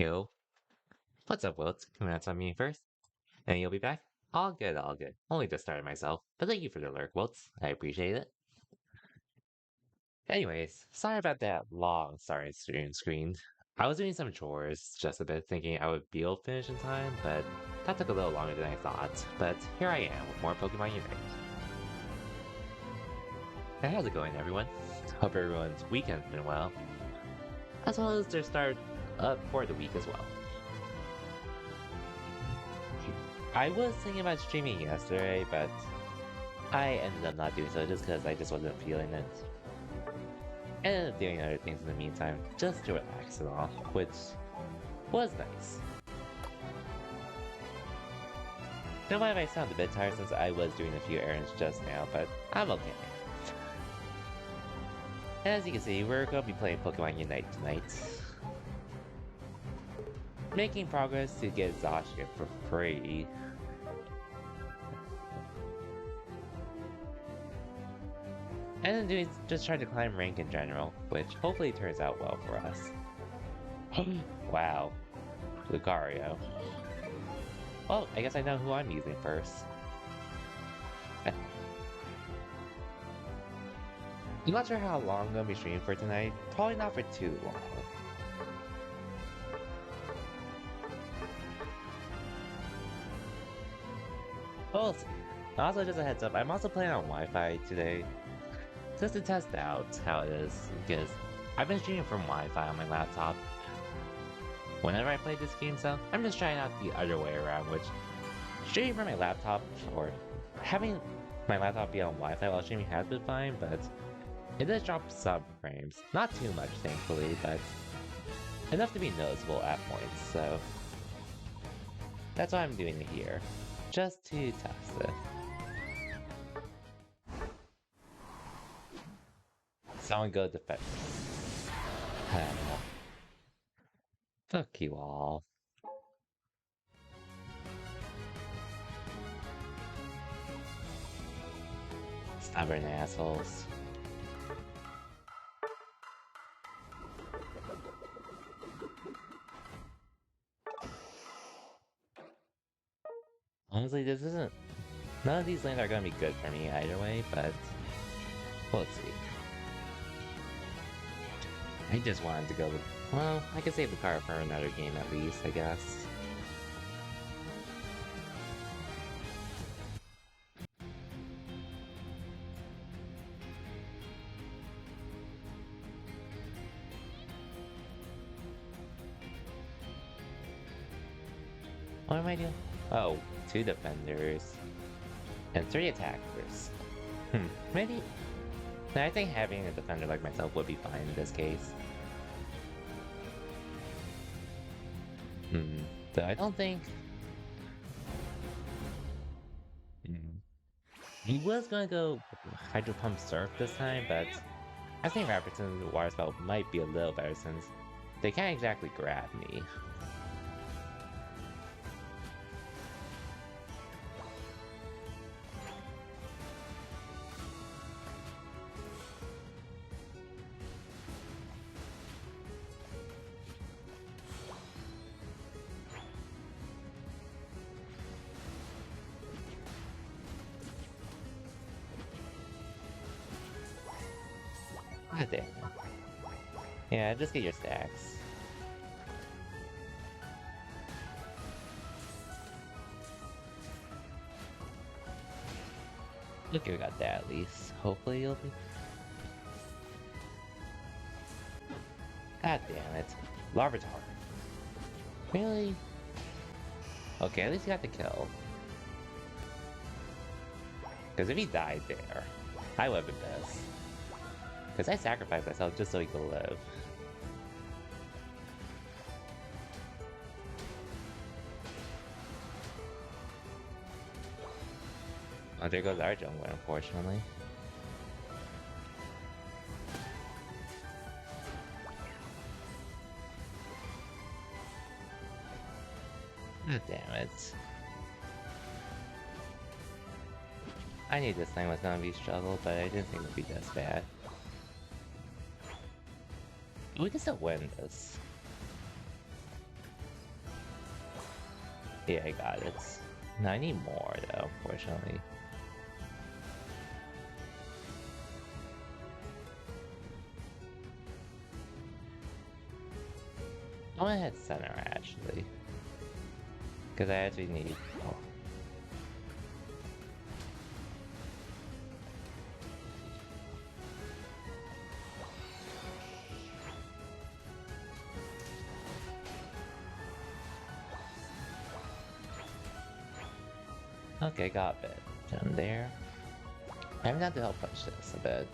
Yo, what's up, Wilt? Congrats on me first. And you'll be back? All good, all good. Only just started myself, but thank you for the lurk, Wilts. I appreciate it. Anyways, sorry about that long starting screen. I was doing some chores just a bit, thinking I would be able to finish in time, but that took a little longer than I thought. But here I am with more Pokemon Unite. Hey, how's it going, everyone? Hope everyone's weekend's been well, as well as their start up for the week as well. I was thinking about streaming yesterday, but I ended up not doing so just because I just wasn't feeling it. I ended up doing other things in the meantime, just to relax and all, which was nice. Don't mind if I sound a bit tired since I was doing a few errands just now, but I'm okay. And as you can see, we're going to be playing Pokemon Unite tonight. Making progress to get Zacian for free. And then just trying to climb rank in general, which hopefully turns out well for us. Wow. Lucario. Well, I guess I know who I'm using first. I'm not sure how long I'm going to be streaming for tonight. Probably not for too long. Well, also just a heads up, I'm also playing on Wi-Fi today. Just to test out how it is, because I've been streaming from Wi-Fi on my laptop whenever I play this game, so I'm just trying out the other way around, which streaming from my laptop, or having my laptop be on Wi-Fi while streaming has been fine, but it does drop some frames. Not too much, thankfully, but enough to be noticeable at points, so that's why I'm doing it here, just to test it. Someone go defend. Fuck you all. Stubborn assholes. Honestly, this isn't... None of these lanes are gonna be good for me either way, but... We'll see. I just wanted to go with... Well, I could save the car for another game at least, I guess. What am I doing? Oh, 2 defenders. And 3 attackers. Maybe... I think having a defender like myself would be fine in this case. So I don't think... He was gonna go Hydro Pump Surf this time, but I think Raptor's Water Spell might be a little better since they can't exactly grab me. God damn. Yeah, just get your stacks. Look, we got that at least. Hopefully you'll be... God damn it. Larvitar. Really? Okay, at least he got the kill. Because if he died there, I would have been pissed. Because I sacrificed myself just so he could live. Oh, there goes our jungler, unfortunately. God damn it. I knew this thing was gonna be a struggle, but I didn't think it would be this bad. We can still win this. Yeah, I got it. Now I need more though, fortunately. I want to hit center actually. Because I actually need... Oh. Okay, got a bit down there. I'm gonna have to help punch this a bit.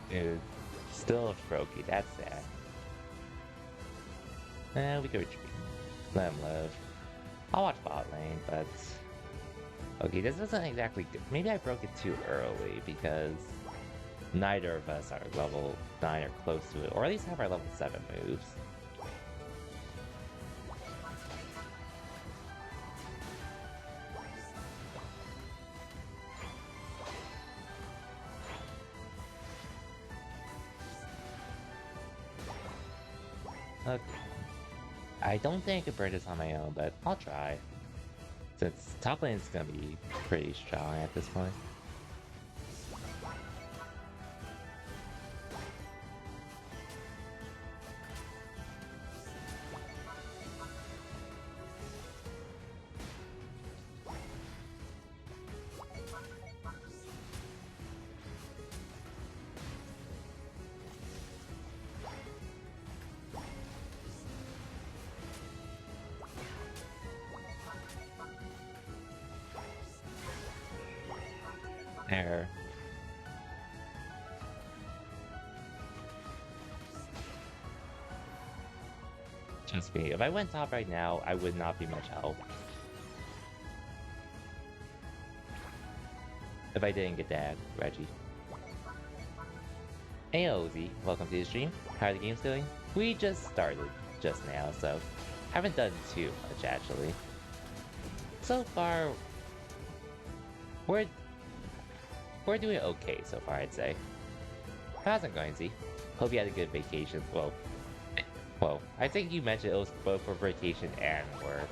Dude, still a Froakie, that's sad. We can retreat. Let him live. I'll watch bot lane, but... Okay, this isn't exactly good. Maybe I broke it too early, because neither of us are level 9 or close to it, or at least have our level 7 moves. Okay. I don't think I could burn this on my own, but I'll try. Since top lane is gonna be pretty strong at this point. There. Trust me, if I went top right now, I would not be much help. If I didn't get that, Reggie. Hey Ozzy, welcome to the stream. How are the games going? We just started just now, so haven't done too much actually. So far, we're doing okay so far, I'd say. How's it going, Z? Hope you had a good vacation. Well, I think you mentioned it was both for vacation and work.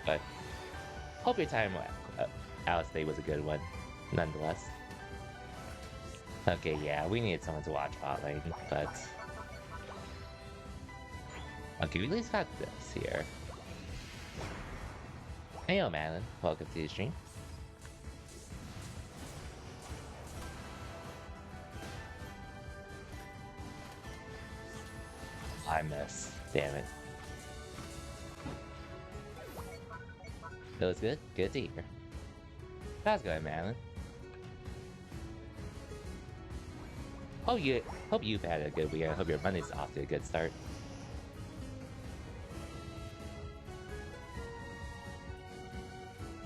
But hope your time out of state was a good one, nonetheless. Okay, yeah, we needed someone to watch bot lane, but... Okay, we at least got this here. Hey, yo, Madeline. Welcome to the stream. I miss. Damn it. That was good? Good to hear. How's it going, Madeline? Hope you've had a good weekend. I hope your Monday's off to a good start.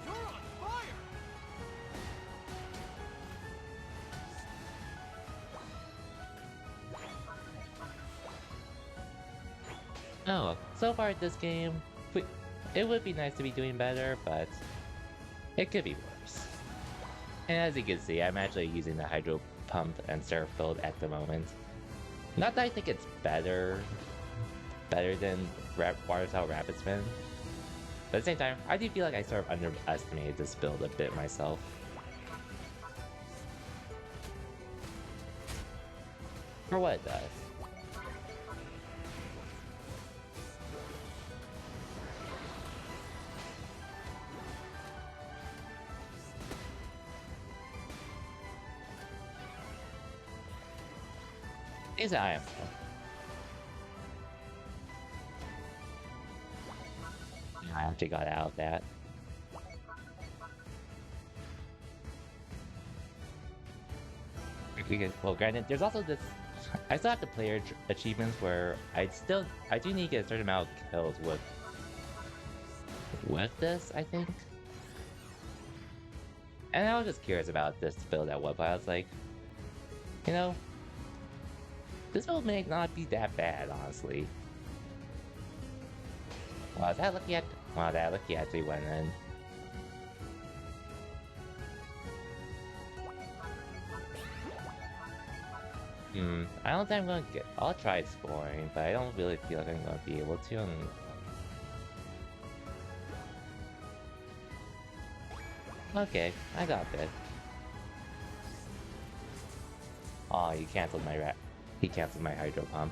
You're on fire! Oh, so far this game, it would be nice to be doing better, but it could be worse. And as you can see, I'm actually using the Hydro Pump and Surf build at the moment. Not that I think it's better than Water Tower Rapid Spin, but at the same time, I do feel like I sort of underestimated this build a bit myself. For what it does. Is I am. I actually got out of that. Well, granted, there's also this. I still have the player achievements where I do need to get a certain amount of kills with this, I think. And I was just curious about this build at one point. I was like, you know, this build may not be that bad, honestly. Wow, that lucky actually went in. I don't think I'm gonna get. I'll try exploring, but I don't really feel like I'm gonna be able to. Okay, I got it. Oh, you canceled my rat. He canceled my hydro pump.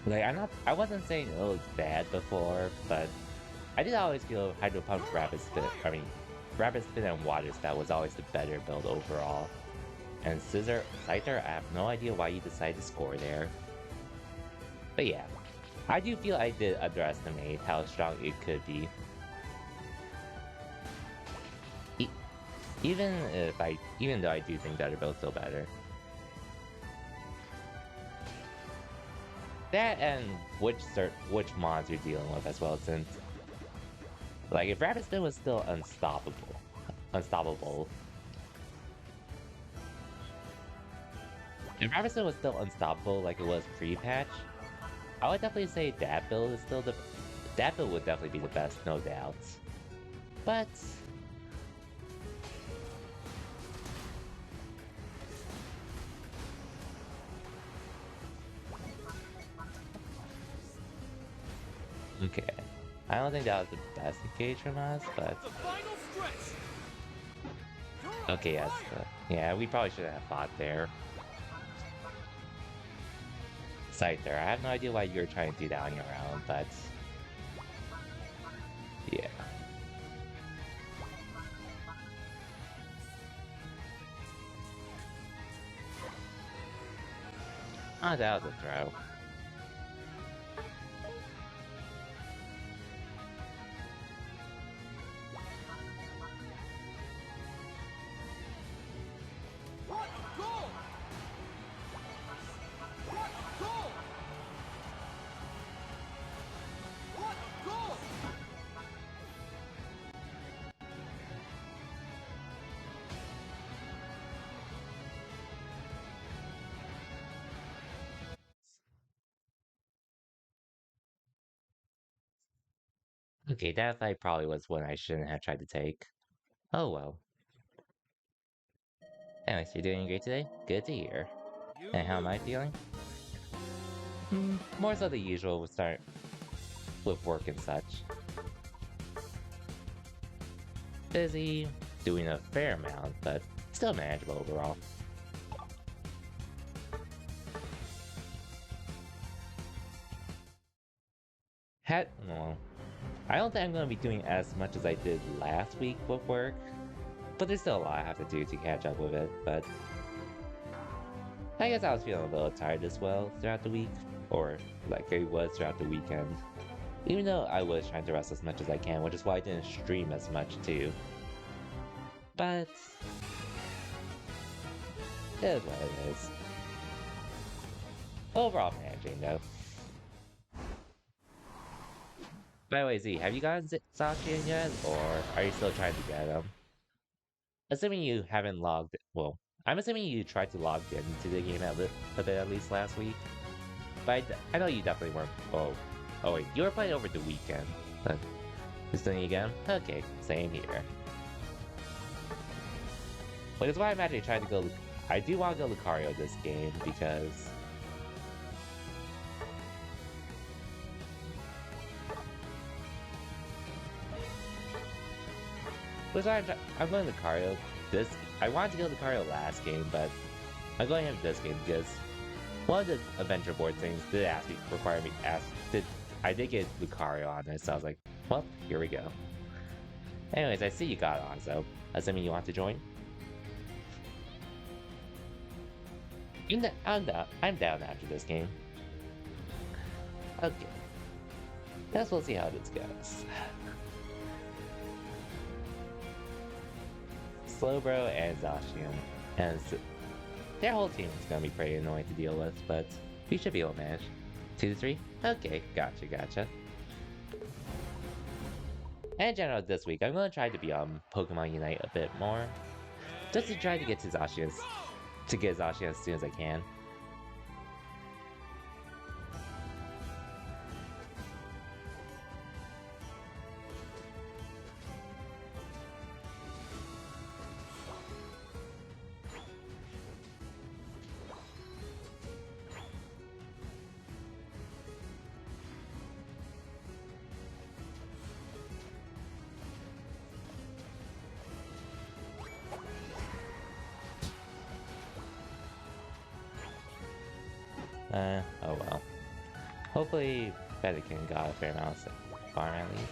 Like I wasn't saying it was bad before, but I did always feel hydro pump, rapid spin. I mean, rapid spin and water spout was always the better build overall. And Scyther, I have no idea why you decided to score there. But yeah, I do feel I did underestimate how strong it could be. Even though I do think that they're both still better. That and which mods you're dealing with as well, since like if Rapid Spin was still unstoppable. If Rapid Spin was still unstoppable like it was pre-patch, I would definitely say that build is still that build would definitely be the best, no doubt. But okay. I don't think that was the best engage from us, but okay, yes. Yeah, we probably should have fought there. Scyther, I have no idea why you were trying to do that on your own, but yeah. Oh, that was a throw. Okay, that fight probably was one I shouldn't have tried to take. Oh well. Anyways, you're doing great today? Good to hear. And how am I feeling? More so the usual with start with work and such. Busy, doing a fair amount, but still manageable overall. Well, I don't think I'm going to be doing as much as I did last week with work, but there's still a lot I have to do to catch up with it, but I guess I was feeling a little tired as well throughout the week, or like I was throughout the weekend. Even though I was trying to rest as much as I can, which is why I didn't stream as much too. But it is what it is. Overall managing though. By the way, Z, have you gotten Zacian yet, or are you still trying to get him? Assuming you haven't logged, well, I'm assuming you tried to log into the game a bit at least last week. But I know you definitely weren't. Oh wait, you were playing over the weekend. But just doing it again? Okay, same here. Which is why I'm actually trying to go. I do want to go Lucario this game because. Which is why I'm going Lucario this. I wanted to go Lucario last game, but I'm going him this game because one of the adventure board things did I did get Lucario on this, so I was like, well, here we go. Anyways, I see you got on, so assuming you want to join. I'm down after this game. Okay. Guess we'll see how this goes. Slowbro and Zacian. And their whole team is gonna be pretty annoying to deal with, but we should be able to manage. 2 to 3? Okay, gotcha. And in general, this week, I'm gonna try to be on Pokemon Unite a bit more. Just to try to get to Zacian as soon as I can. Oh well. Hopefully, Fedikin got a fair amount of farm at least.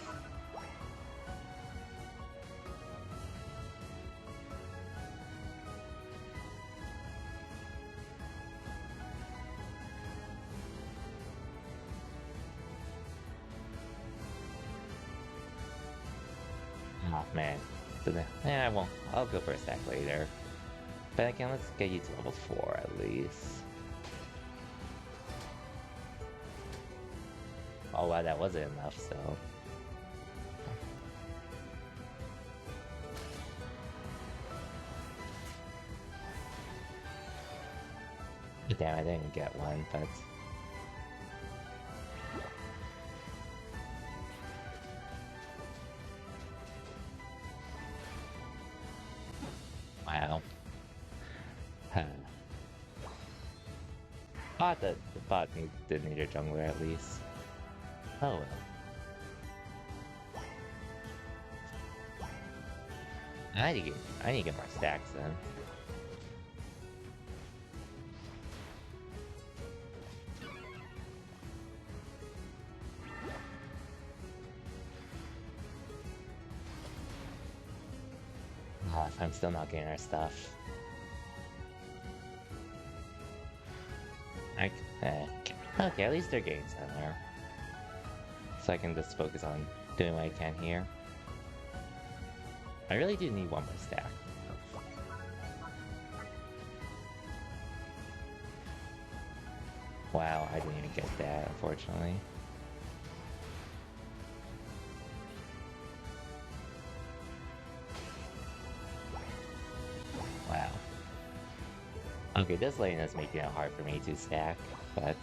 Oh man. I won't. I'll go for a stack later. Fedikin, let's get you to level 4 at least. Oh wow, that wasn't enough, so... Damn, I didn't get one, but... Wow. Huh. Thought that the bot did need a jungler at least. Oh well. I need to get more stacks then. I'm still not getting our stuff. Okay, at least they're getting somewhere. So I can just focus on doing what I can here. I really do need one more stack. Wow, I didn't even get that, unfortunately. Wow. Okay, this lane is making it hard for me to stack, but...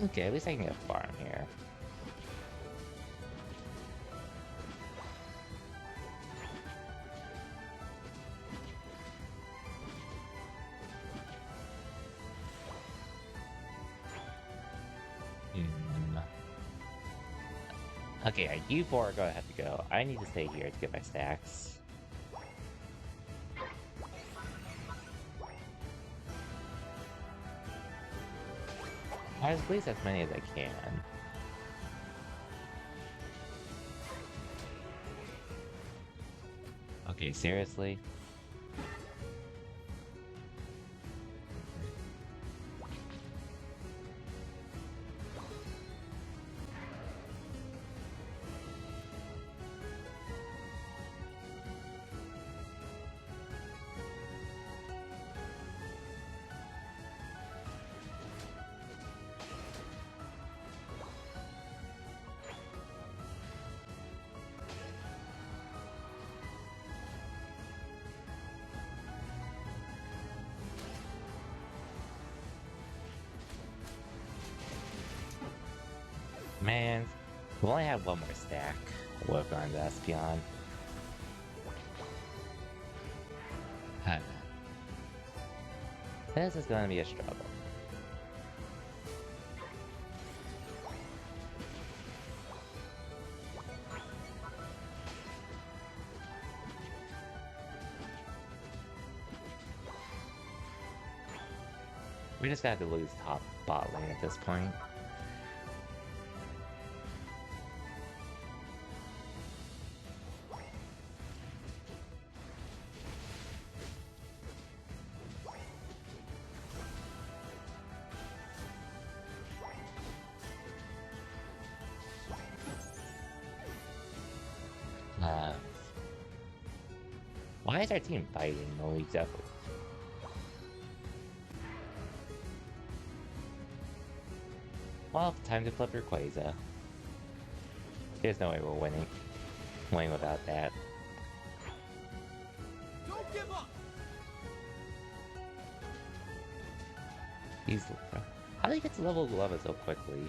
Okay, at least I can get a farm here. Okay, you four are gonna have to go. I need to stay here to get my stacks. At least as many as I can. Okay, seriously? Man, we only have one more stack. We'll have gone to Espion. This is gonna be a struggle. We just got to lose top bot lane at this point. Why is our team fighting? No, exactly. Well, time to flip Rayquaza. There's no way we're winning. Winning without that. Don't give up. He's... How did he get to level 11 so quickly?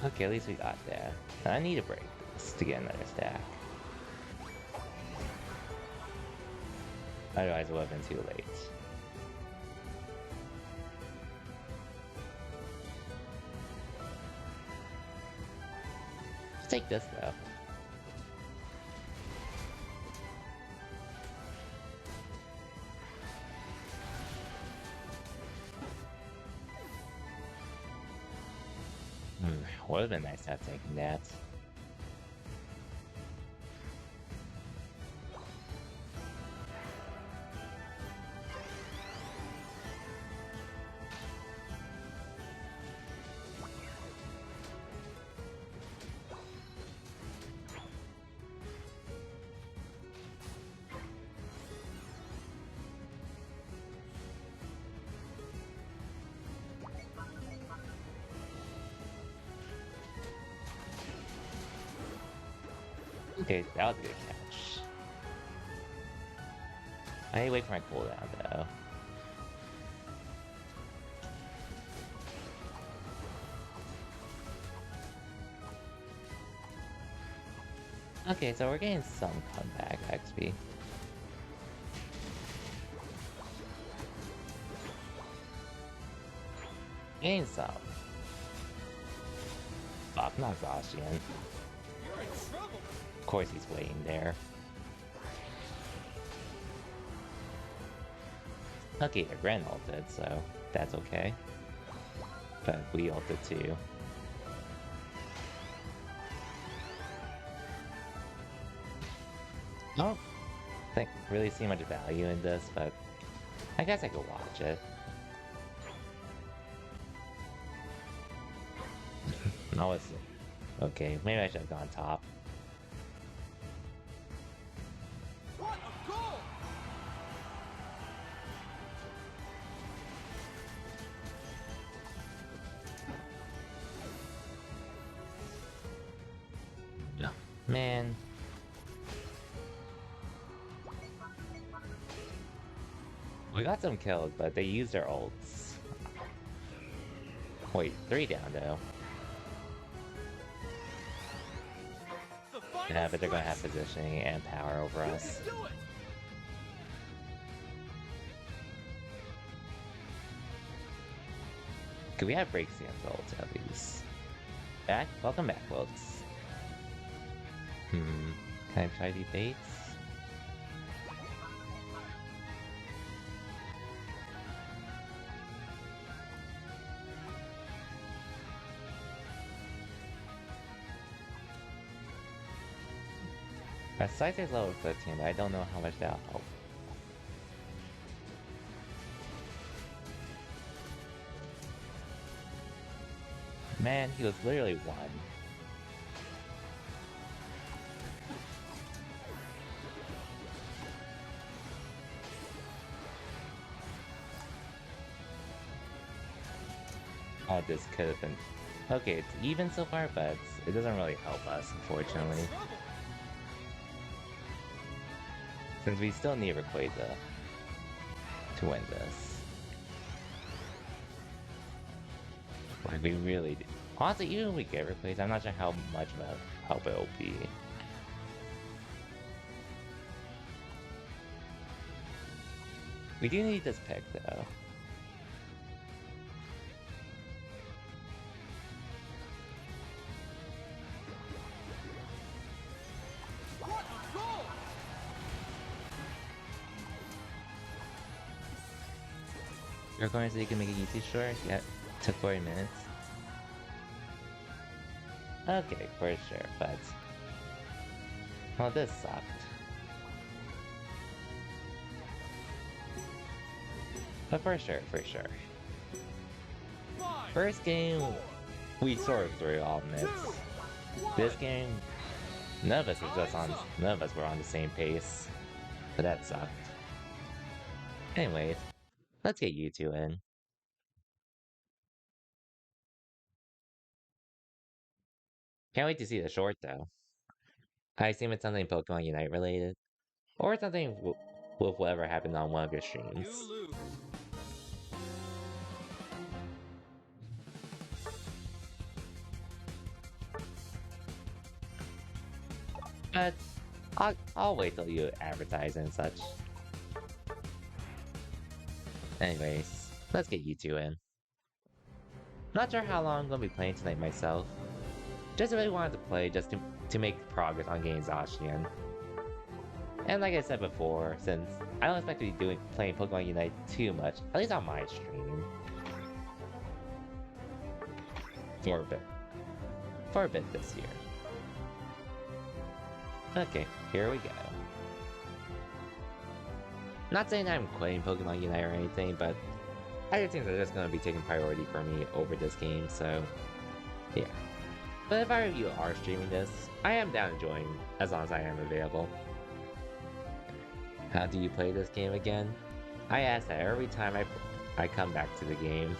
Okay, at least we got that. I need a break. just to get another stack. Otherwise it would have been too late. Let's take this though. Would have been nice to have taken that. Okay, that was a good catch. I need to wait for my cooldown though. Okay, so we're getting some comeback XP. Getting some. Fuck, not exhaustion. Of course he's waiting there. Okay, the Gren ulted, so that's okay. But we ulted too. I don't think really see much value in this, but I guess I could watch it. No, it's okay. Maybe I should have gone top. What a goal! Yeah, man. We got some kills, but they used their ults. Wait, 3 down though. Yeah, but they're gonna have positioning and power over us. Could we have breaks against ults at least? Back? Welcome back, folks. Can I try the baits? Our Scyther's level 15, but I don't know how much that'll help. Man, he was literally 1. Oh, this could have been... Okay, it's even so far, but it doesn't really help us, unfortunately. Since we still need Rayquaza to win this. Like, we really do. Honestly, even if we get Rayquaza, I'm not sure how much of a help it will be. We do need this pick, though. You're going so you can make it easy short? Yeah, took 40 minutes. Okay, for sure, but... Well, this sucked. But for sure, for sure. First game, we sorted through all myths. This game, none of us were on the same pace. But that sucked. Anyways, let's get you two in. Can't wait to see the short though. I assume it's something Pokemon Unite related. Or something with whatever happened on one of your streams. But I'll wait till you advertise and such. Anyways, let's get you two in. Not sure how long I'm gonna be playing tonight myself. Just really wanted to play just to make progress on getting Zacian. And like I said before, since I don't expect to be playing Pokemon Unite too much, at least on my stream. For a bit. For a bit this year. Okay, here we go. Not saying I'm quitting Pokemon Unite or anything, but other things are just going to be taking priority for me over this game, so yeah. But if either of you are streaming this, I am down to join as long as I am available. How do you play this game again? I ask that every time I come back to the game.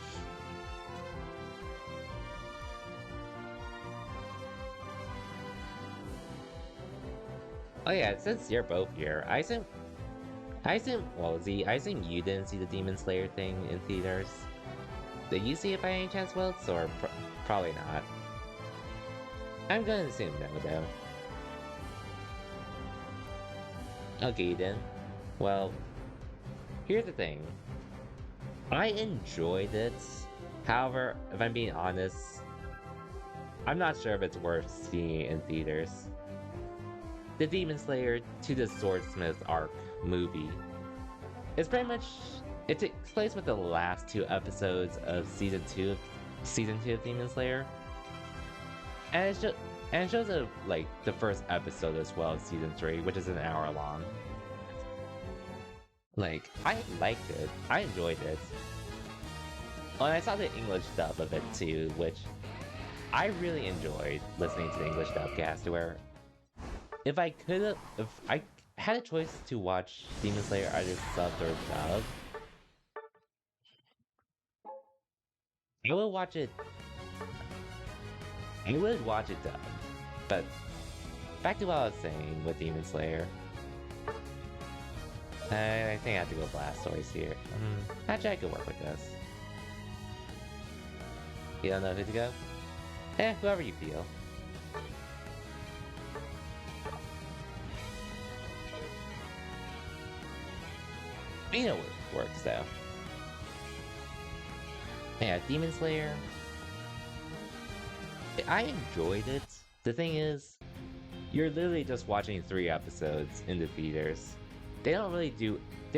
Oh yeah, since you're both here, I assume, well, Z, I assume you didn't see the Demon Slayer thing in theaters. Did you see it by any chance, Wilts, or probably not? I'm gonna assume no, though. Okay, then. Well, here's the thing. I enjoyed it. However, if I'm being honest, I'm not sure if it's worth seeing in theaters. The Demon Slayer to the Swordsmith arc movie. It's pretty much, it takes place with the last 2 episodes of season 2 of Demon Slayer. And it shows like the first episode as well of season 3, which is an hour long. Like, I liked it. I enjoyed it. Oh, and I saw the English dub of it too, which I really enjoyed listening to the English dubcast, where if I had a choice to watch Demon Slayer either subbed or dubbed, I would watch it dubbed. But back to what I was saying with Demon Slayer. I think I have to go Blastoise here. Actually, I could work with this. You don't know who to go? Whoever you feel. You know it works, though. Yeah, Demon Slayer. I enjoyed it. The thing is, you're literally just watching 3 episodes in the theaters. They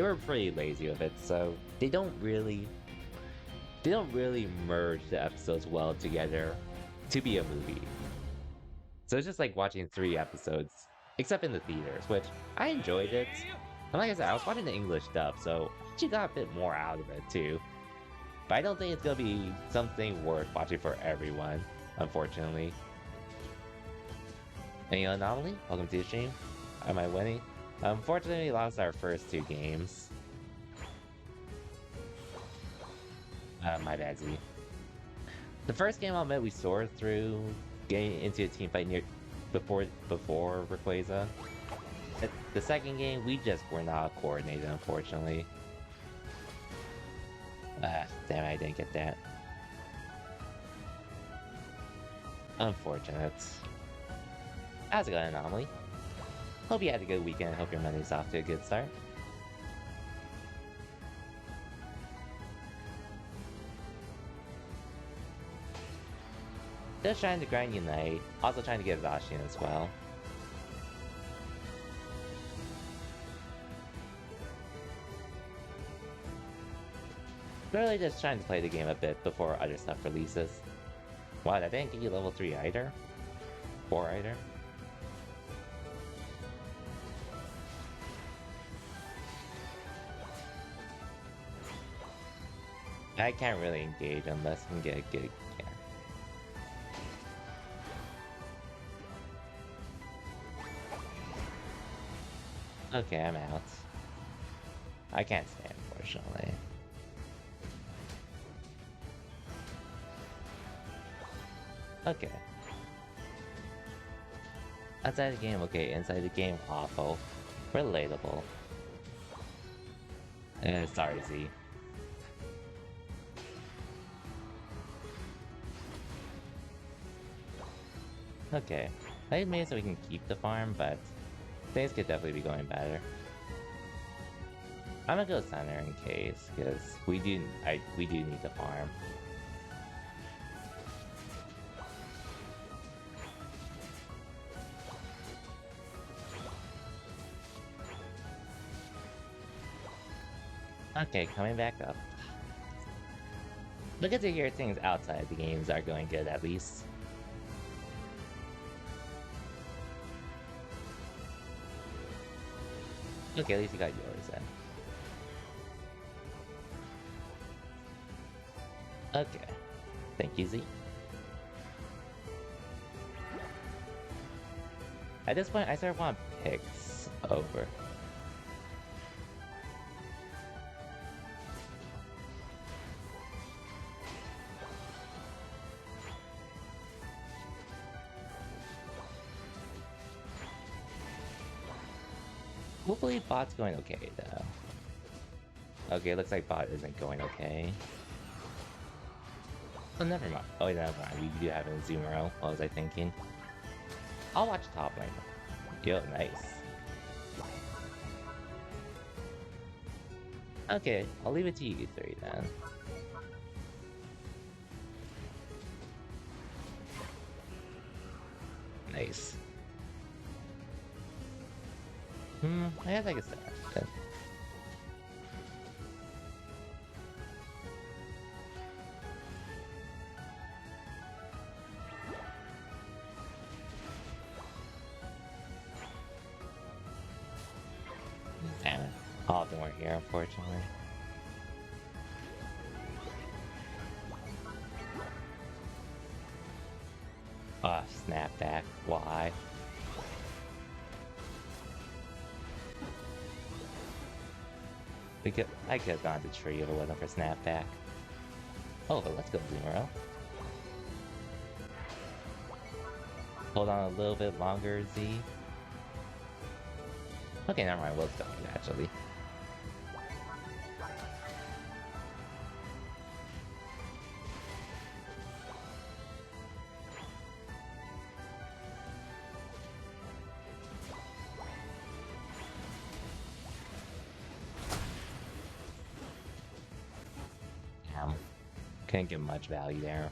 were pretty lazy with it, so they don't really merge the episodes well together to be a movie. So it's just like watching 3 episodes, except in the theaters, which I enjoyed it. And like I said, I was watching the English dub, so I actually got a bit more out of it too. But I don't think it's gonna be something worth watching for everyone, unfortunately. Any anomaly? Welcome to the stream. Am I winning? Unfortunately, we lost our first 2 games. My bad, Z. The first game, I'll admit, we soared through getting into a team fight before Rayquaza. The second game, we just were not coordinated, unfortunately. Damn, I didn't get that. Unfortunate. How's it going, Anomaly? Hope you had a good weekend. Hope your Monday's off to a good start. Just trying to grind Unite, also trying to get Zacian as well. Really just trying to play the game a bit before other stuff releases. Wow, I didn't get you level 3 either? 4 either? I can't really engage unless I can get a good... Yeah. Okay, I'm out. I can't stay, unfortunately. Okay. Outside the game, okay. Inside the game, awful. Relatable. Sorry, Z. Okay. I think maybe so we can keep the farm, but things could definitely be going better. I'm gonna go center in case, because we do need to farm. Okay, coming back up. Look at to hear things outside the games are going good at least. Okay, at least you got yours then. Okay. Thank you, Z. At this point, I sort of want picks over. Hopefully bot's going okay, though. Okay, looks like bot isn't going okay. Oh, never mind. Oh, never mind. We do have a Zoomer. What was I thinking? I'll watch top lane. Yo, nice. Okay, I'll leave it to you three then. Nice. I guess I can start. Then. Damn it. All of them were here, unfortunately. Ah, snapback. Why? I could have gone to tree if it wasn't for snapback. Oh, but let's go Zoomer. Hold on a little bit longer, Z. Okay, never mind. We'll stop you, actually. Couldn't get much value there.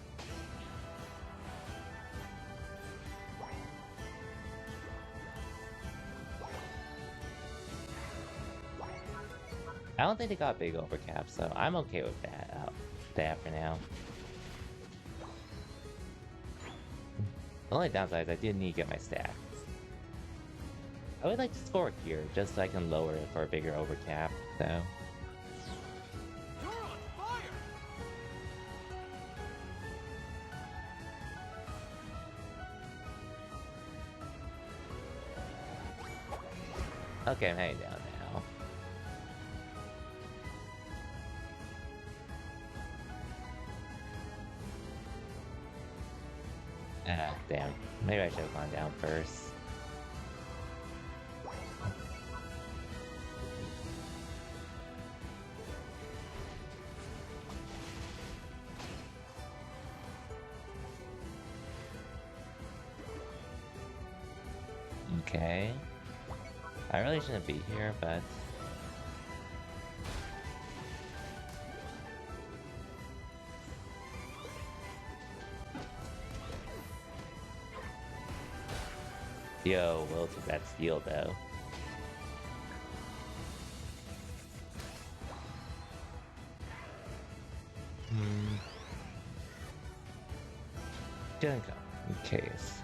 I don't think they got big overcap, so I'm okay with that for now. The only downside is I did need to get my stacks. I would like to score here, just so I can lower it for a bigger overcap, so... Okay, I'm heading down now. Ah, damn. Maybe I should have gone down first. Okay. I really shouldn't be here, but... Yo, Will took that steal, though. Didn't come, in case.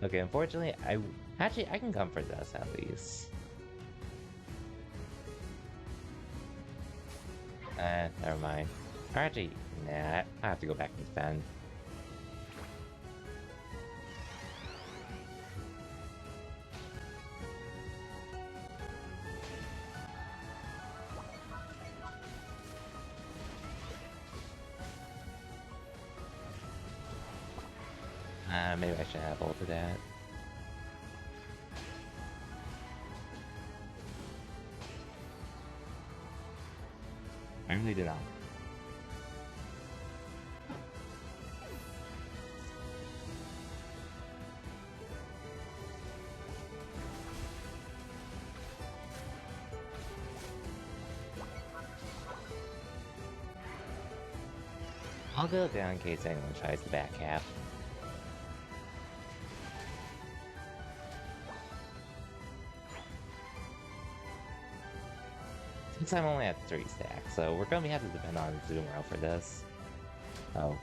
Okay, unfortunately, I can come for this at least. Never mind. Or actually, nah, I have to go back and defend. Maybe I should have ulted that. I really did not. I'll go down in case anyone tries the back half. Since I'm only at 3 stacks, so we're gonna have to depend on Zoomerl for this. Oh.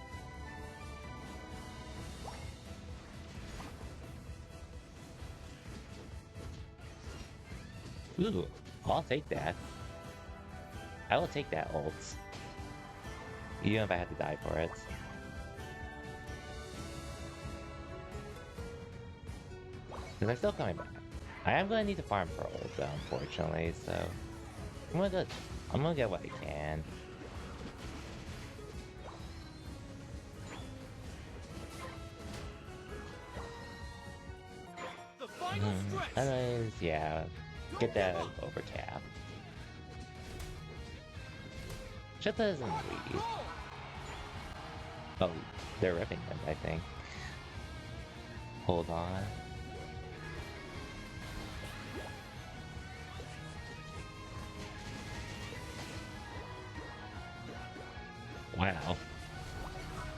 Ooh, I'll take that. I will take that ult. Even if I have to die for it. Because I'm still coming back. I am going to need to farm for ult though, unfortunately, so... I'm gonna get what I can. The final stretch. And then, yeah, get that over tap. Shut doesn't leave. Oh, they're ripping them, I think. Hold on. Wow.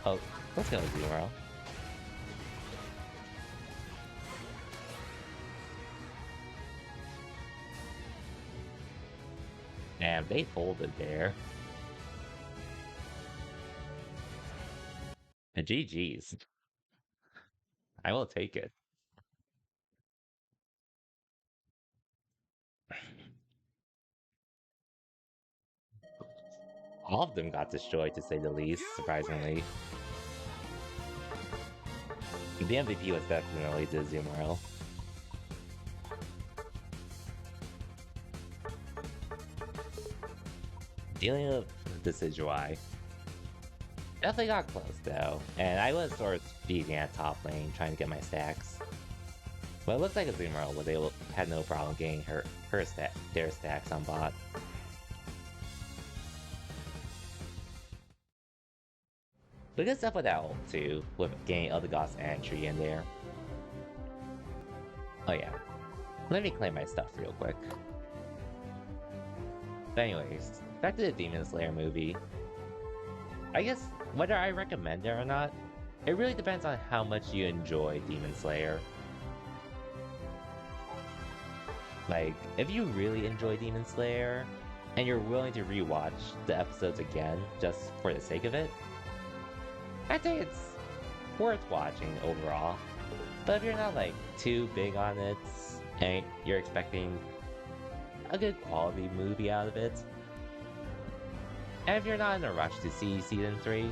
Oh, let's go, Zero. Damn, they folded there. And GG's. I will take it. All of them got destroyed, to say the least, surprisingly. The MVP was definitely the Zoomerl. Dealing with the Decidueye. Definitely got close though, and I was sort of speeding at top lane trying to get my stacks. But it looks like a Zoomerl had no problem getting their stacks on bot. But good stuff with that ult too, with getting Eldegoss and Tree in there. Oh yeah, let me claim my stuff real quick. But anyways, back to the Demon Slayer movie. I guess whether I recommend it or not, it really depends on how much you enjoy Demon Slayer. Like, if you really enjoy Demon Slayer, and you're willing to rewatch the episodes again just for the sake of it, I think it's worth watching overall. But if you're not like too big on it, and you're expecting a good quality movie out of it, and if you're not in a rush to see Season 3,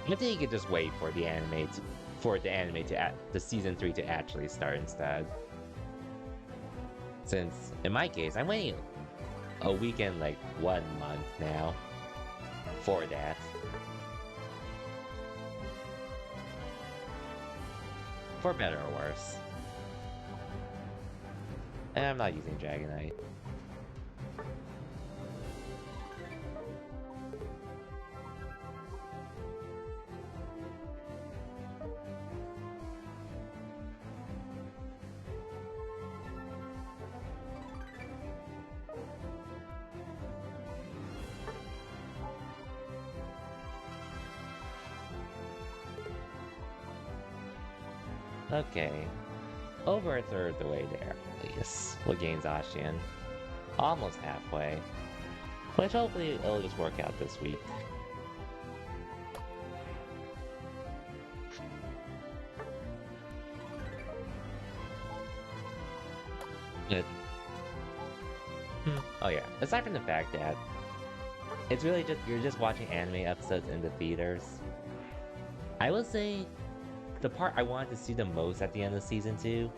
I think you could just wait for the Season 3 to actually start instead. Since, in my case, I'm waiting a weekend, like 1 month now for that. For better or worse. And I'm not using Dragonite. Okay, over a third of the way there, at least, with Gain Zacian. Almost halfway, which hopefully it'll just work out this week. But, oh yeah, aside from the fact that it's really just, you're just watching anime episodes in the theaters, I will say the part I wanted to see the most at the end of Season 2,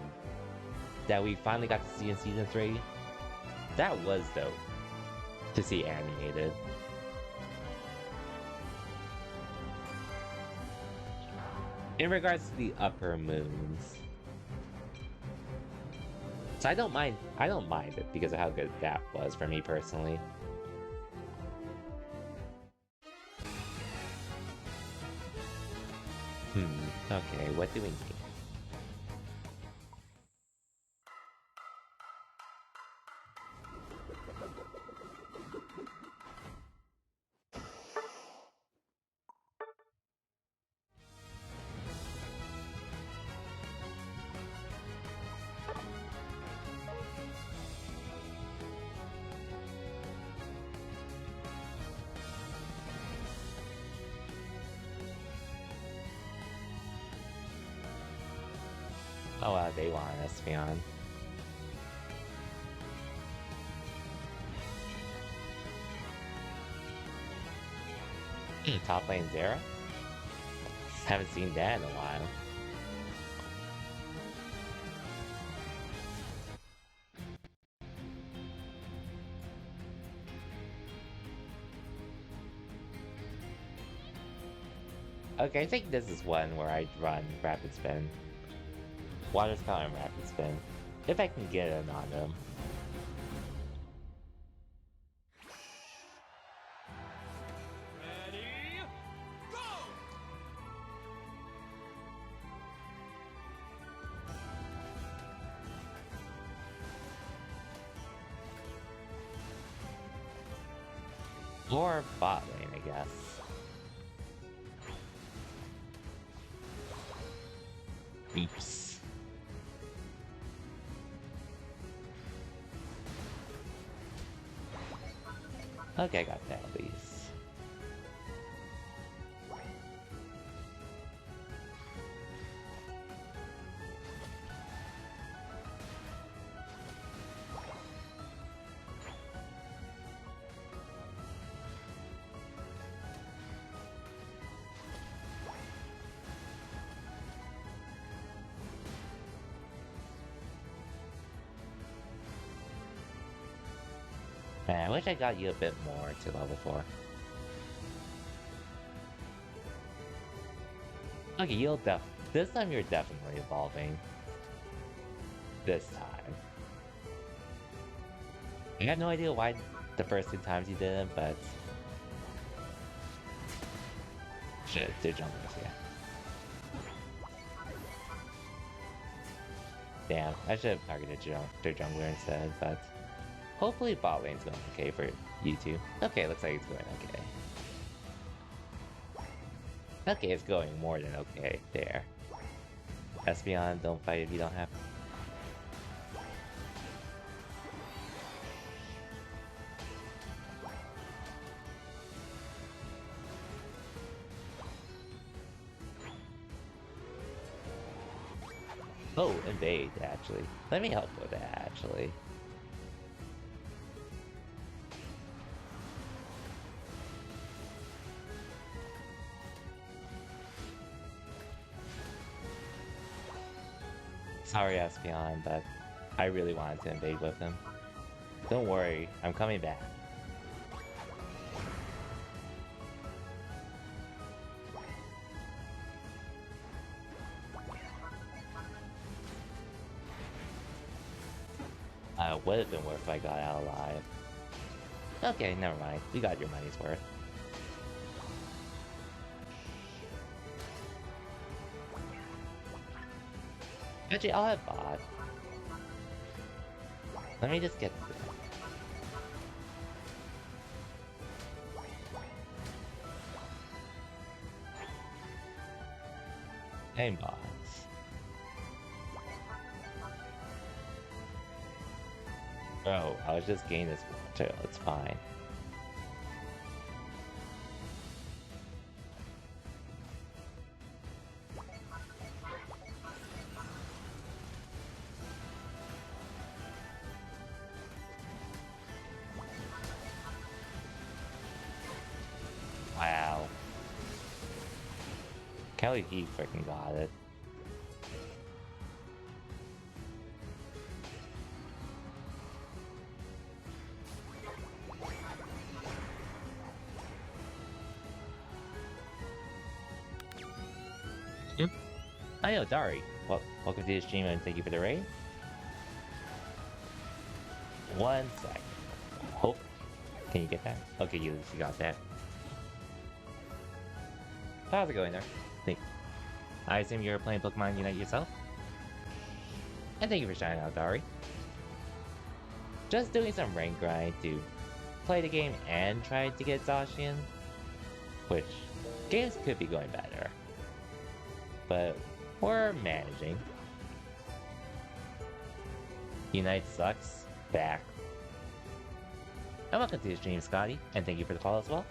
that we finally got to see in Season 3, that was dope to see animated. In regards to the upper moons, So I don't mind it because of how good that was for me personally. Okay, what do we need? Oh wow, they want us to be on. Top lane Zera? Haven't seen that in a while. Okay, I think this is one where I'd run Rapid Spin. Water Spout and Rapid Spin. If I can get it on them. Ready, go! Or bot lane, I guess. Oops. Okay, I got that at least. Man, I wish I got you a bit more to level 4. Okay, this time you're definitely evolving. This time. I have no idea why the first 2 times you didn't, but... Shit, they're junglers, yeah. Damn, I should have targeted their jungler instead, but... Hopefully bot lane's going okay for you two. Okay, looks like it's going okay. Okay, it's going more than okay. There. Espeon, don't fight if you don't have to. Oh, invade, actually. Let me help with that, actually. Sorry, Espeon, but I really wanted to invade with him. Don't worry, I'm coming back. Would have been worth if I got out alive. Okay, never mind. You got your money's worth. Actually, I'll have bot. Let me just get... Hey, bots. Bro, I was just gaining this material, it's fine. Wow. Kelly, he freaking got it. Yep. Oh, yo, Dari. Well, welcome to the stream and thank you for the raid. 1 sec. Hope. Can you get that? Okay, you got that. How's it going there? I assume you're playing Pokemon Unite yourself? And thank you for shouting out, Dari. Just doing some rank grind to play the game and try to get Zacian, which games could be going better, but we're managing. Unite sucks. Back. And welcome to the stream, Scotty, and thank you for the follow as well.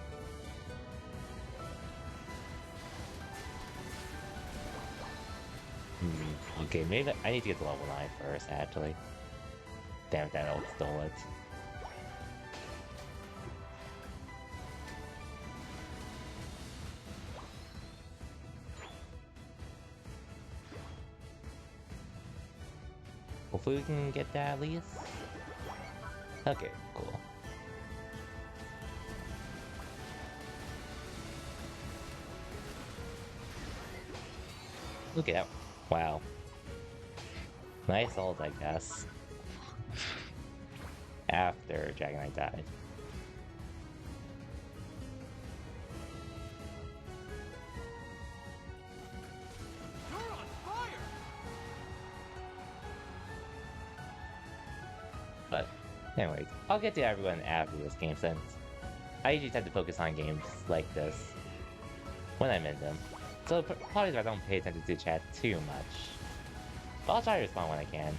Okay, maybe I need to get to level 9 first, actually. Damn it, that ult stole it. Hopefully we can get that at least. Okay, cool. Look at that. Wow. Nice ult, I guess. After Dragonite died. You're on fire! But, anyways, I'll get to everyone after this game since I usually tend to focus on games like this when I'm in them. So apologies if I don't pay attention to chat too much. But I'll try to respond when I can.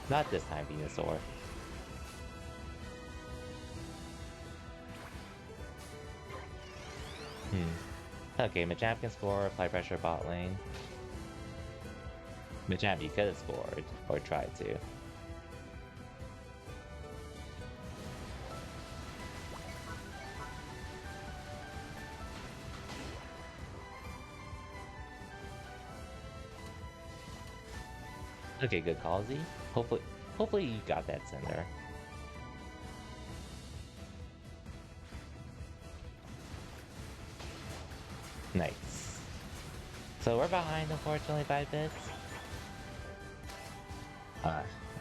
Not this time, Venusaur. Okay, Machamp can score, apply pressure bot lane. Machamp, you could have scored, or tried to. Okay, good call, Z. Hopefully you got that Cinder. Nice. So we're behind, unfortunately, by bits.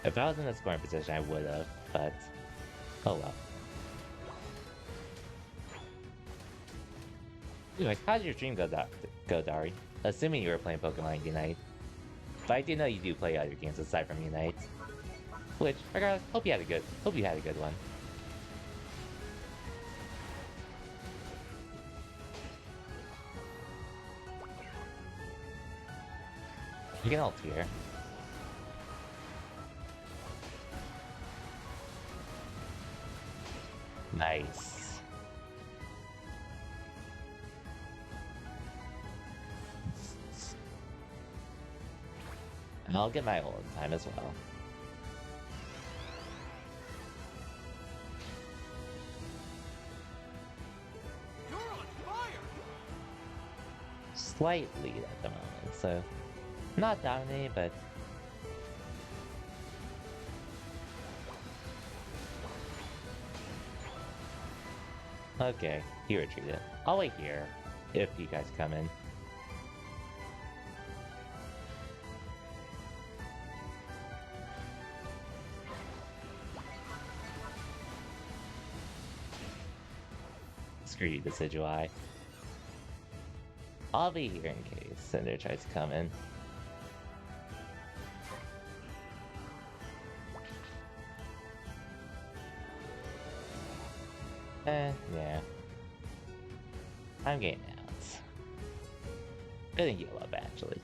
If I was in a scoring position, I would have, but oh well. Anyways, how did your stream go, Dari? Assuming you were playing Pokemon Unite. But I do know you do play other games aside from Unite. Which, regardless, hope you had a good one. You can ult here. Nice. And I'll get my ult in time as well. You're on fire! Slight lead at the moment, so not dominating, but okay, he retreated. I'll wait here if you guys come in. Screw you, Decidueye. I'll be here in case Cinder tries to come in. Yeah. I'm getting out. I think you'll up, actually.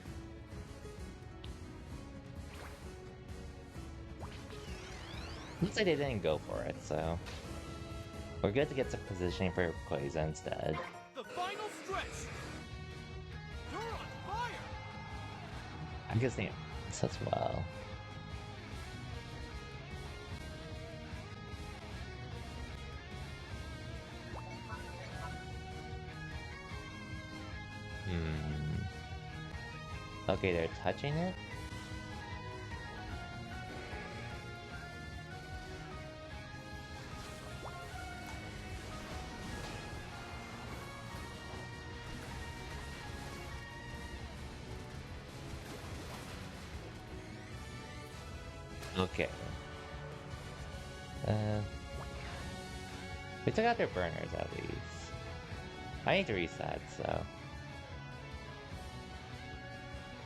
Looks like they didn't go for it, so we're good to get some positioning for Quasar instead. The final stretch! You're on fire! I guess they miss as well. Okay, they're touching it? Okay. Uh, we took out their burners at least. I need to reset, so.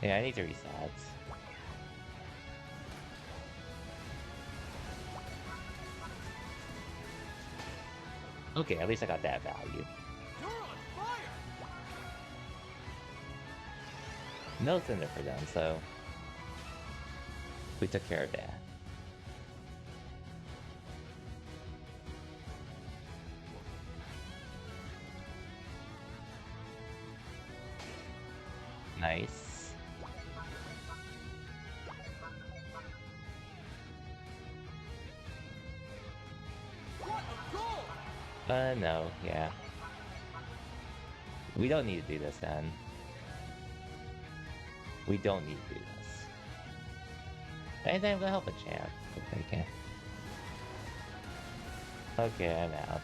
Yeah, I need to reset. Okay, at least I got that value. You're on fire! No Cinder for them, so we took care of that. Nice. What a goal! No, yeah. We don't need to do this then. We don't need to do this. Anything I'm gonna help a champ. Okay. Okay, I'm out.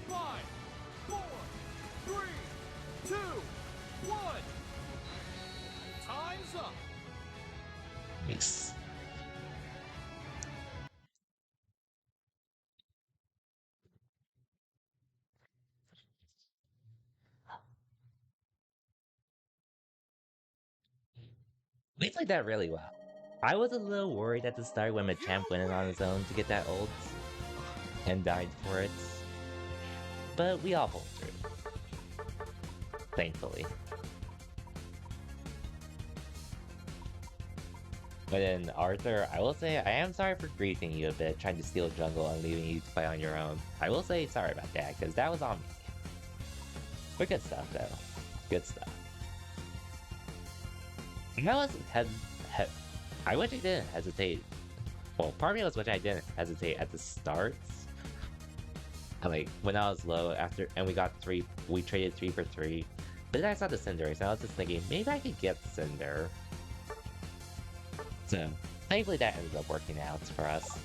Five, four, three, two, one. Time's up. Nice. We played that really well. I was a little worried at the start when Machamp went in on his own to get that ult and died for it. But we all pulled through. Thankfully. But then Arthur, I will say I am sorry for griefing you a bit, trying to steal jungle and leaving you to play on your own. I will say sorry about that, because that was on me. But good stuff though. Good stuff. I wish I didn't hesitate. Well, part of me was wish I didn't hesitate at the start. Like when I was low after, and we traded 3 for 3. But then I saw the Cinderace, and I was just thinking maybe I could get Cinder. So thankfully that ended up working out for us.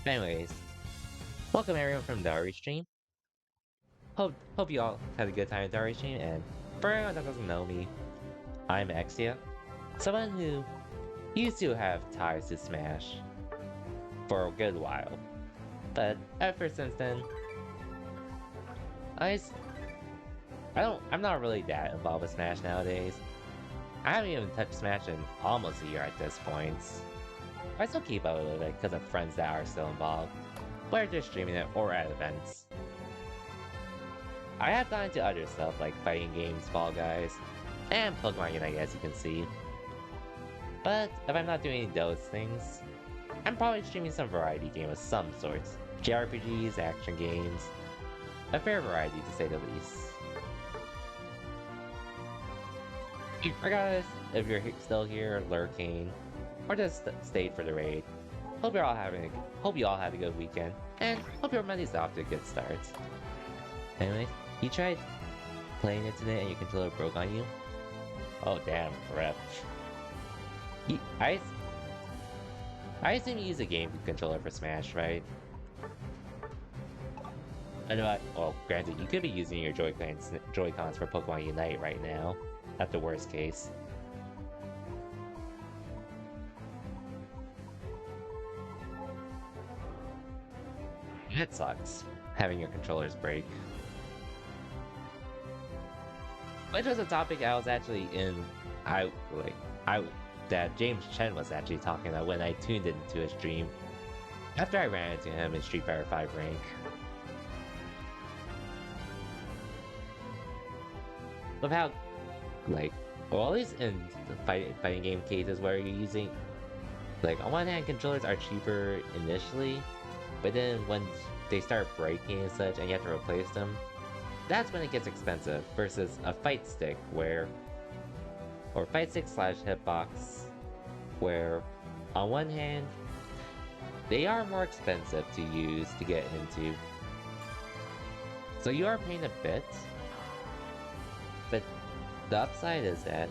Anyways, welcome everyone from Dari Stream. Hope you all had a good time at Dari Stream, and for anyone that doesn't know me, I'm Exia, someone who used to have ties to Smash for a good while, but ever since then, I'm not really that involved with Smash nowadays. I haven't even touched Smash in almost a year at this point. I still keep up with it because of friends that are still involved, whether they're streaming it or at events. I have gotten into other stuff like fighting games, Fall Guys, and Pokemon Unite, as you can see. But if I'm not doing those things, I'm probably streaming some variety game of some sorts. JRPGs, action games, a fair variety to say the least. Regardless if you're still here, lurking, or just stayed for the raid, hope you all had a good weekend, and hope your Monday's off to a good start. Anyways, you tried playing it today and your controller broke on you? Oh damn, rep. I assume you use a game controller for Smash, right? Well, granted, you could be using your Joy-Cons for Pokemon Unite right now, at the worst case. It sucks, having your controllers break. Which was a topic I was actually that James Chen was actually talking about when I tuned into his stream after I ran into him in Street Fighter V rank. Of how, well, at least in the fighting game cases where you're using, on one hand, controllers are cheaper initially, but then when they start breaking and such and you have to replace them, that's when it gets expensive versus a fight stick or fight stick / hitbox, where on one hand, they are more expensive to use to get into. So you are paying a bit, but the upside is that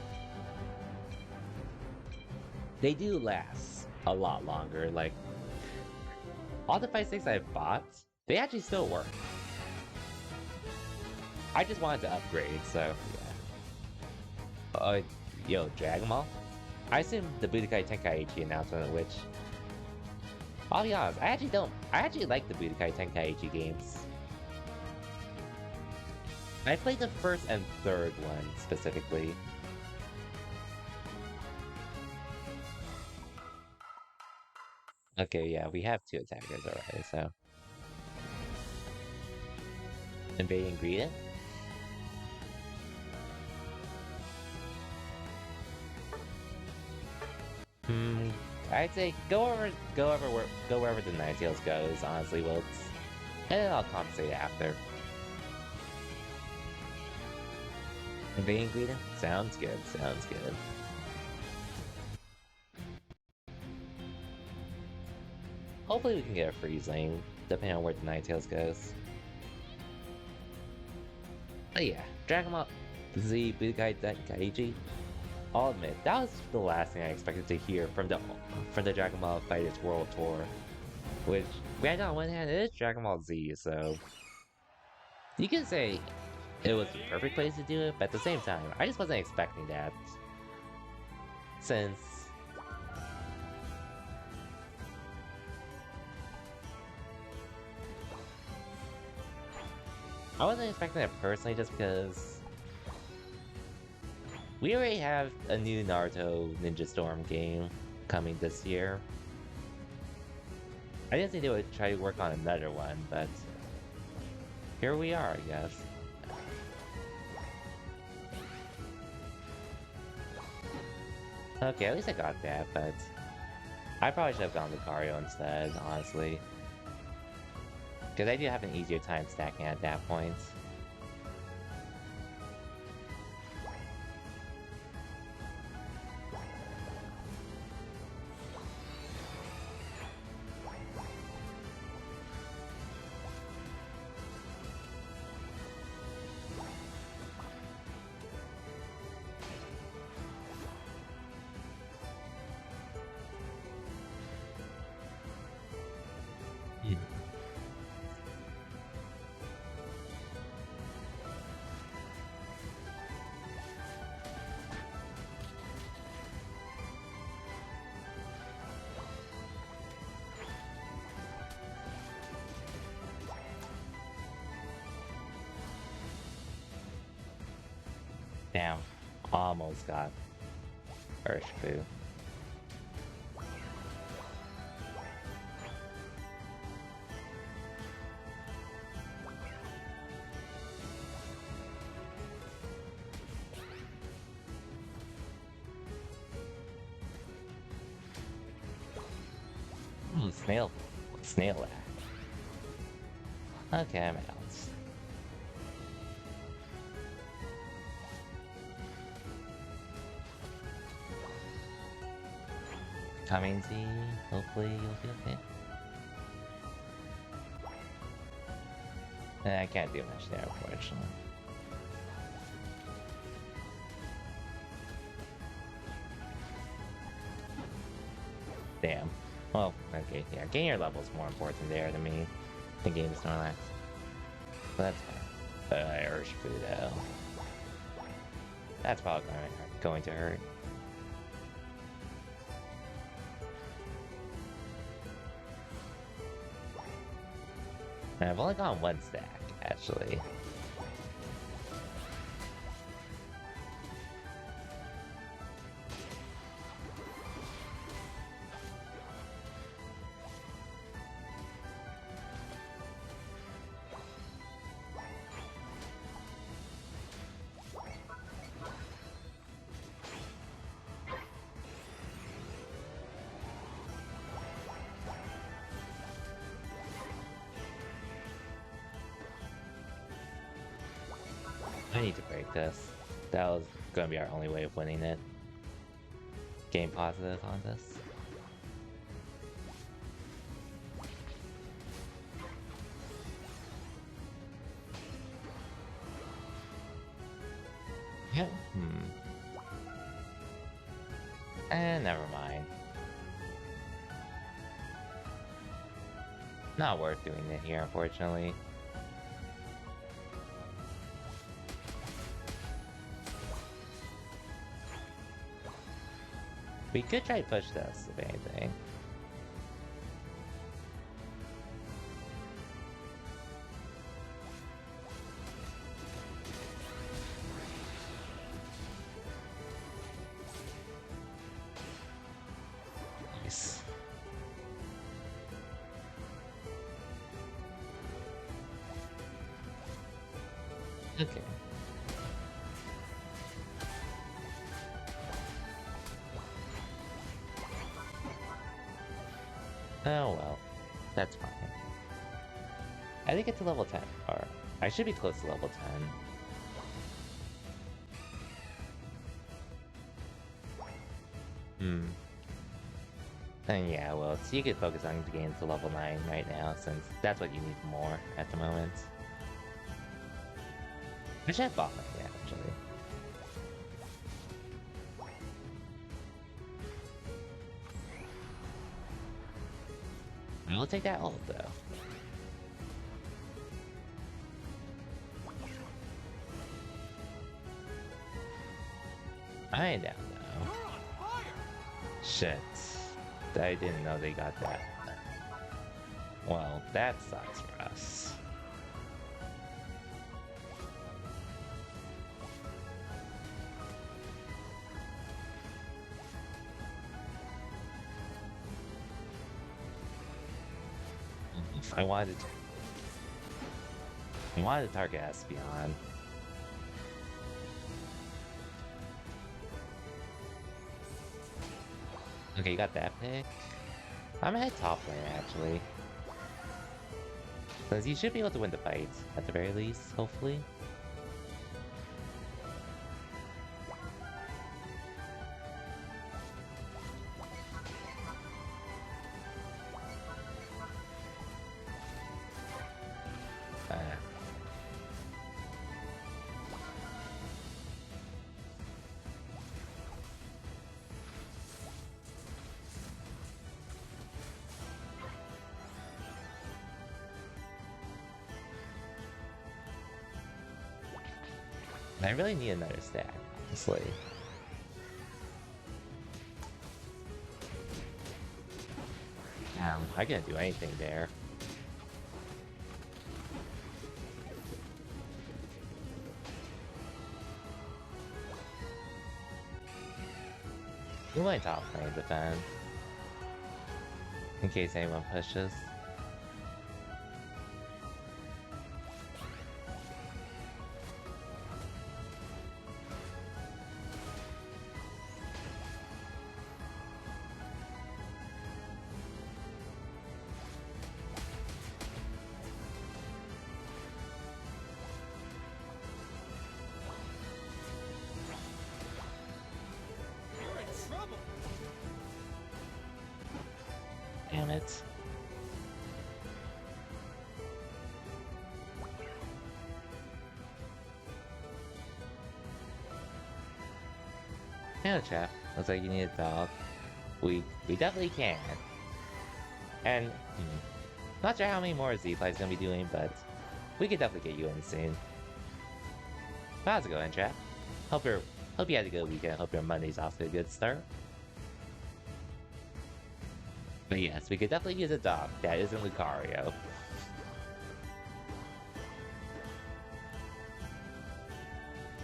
they do last a lot longer. all the fight sticks I bought, they actually still work. I just wanted to upgrade, so yeah. Yo, Dragon Ball? I assume the Budokai Tenkaichi announcement, which I'll be honest, I actually like the Budokai Tenkaichi games. I played the first and third one specifically. Okay, yeah, we have 2 attackers already, so. Invading Greedent? I'd say go wherever the Ninetales goes, honestly, Wilts. And then I'll compensate after. Invading Greedent? Sounds good, sounds good. Hopefully we can get a freeze lane, depending on where the Ninetales goes. But yeah, Dragon Ball Z Budokai Tenkaichi. I'll admit, that was the last thing I expected to hear from the Dragon Ball FighterZ World Tour. Which, granted on one hand, it is Dragon Ball Z, so you can say it was the perfect place to do it, but at the same time, I just wasn't expecting that. Since I wasn't expecting it personally just because we already have a new Naruto Ninja Storm game coming this year. I didn't think they would try to work on another one, but here we are, I guess. Okay, at least I got that, but I probably should have gone Lucario instead, honestly. Because I do have an easier time stacking at that point. Damn, almost got Urshifu. Snail that. Okay, I'm out. Coming Z, hopefully you'll be okay. I can't do much there, unfortunately. Damn. Well, okay, yeah, getting your level is more important there to me than getting the Snorlax. But that's fine. Urshifu though. That's probably going to hurt. And I've only gone 1 stack, actually. I need to break this. That was gonna be our only way of winning it. Game positive on this. Yeah. And never mind. Not worth doing it here, unfortunately. We could try to push this, if anything. Nice. Okay. Oh well, that's fine. I think it's a level 10, or I should be close to level 10. Hmm. And yeah, well, so you could focus on getting to level 9 right now, since that's what you need more at the moment. I should have bought mine, actually. I will take that ult, though. I ain't down, though. You're on fire! Shit. I didn't know they got that. Well, that sucks for us. I wanted to target Espeon. Okay, you got that pick. I'm gonna head top lane, actually. Because you should be able to win the fight, at the very least, hopefully. I really need another stack, honestly. I can't do anything there. We might top lane defend. In case anyone pushes. You're in trouble! Damn it. Yeah, chap. Looks like you need a dog. We definitely can. And not sure how many more Z-Fly's gonna be doing, but we could definitely get you in soon. How's it going, chap? Hope you had a good weekend. Hope your Monday's off to a good start. But yes, we could definitely use a dog that isn't Lucario.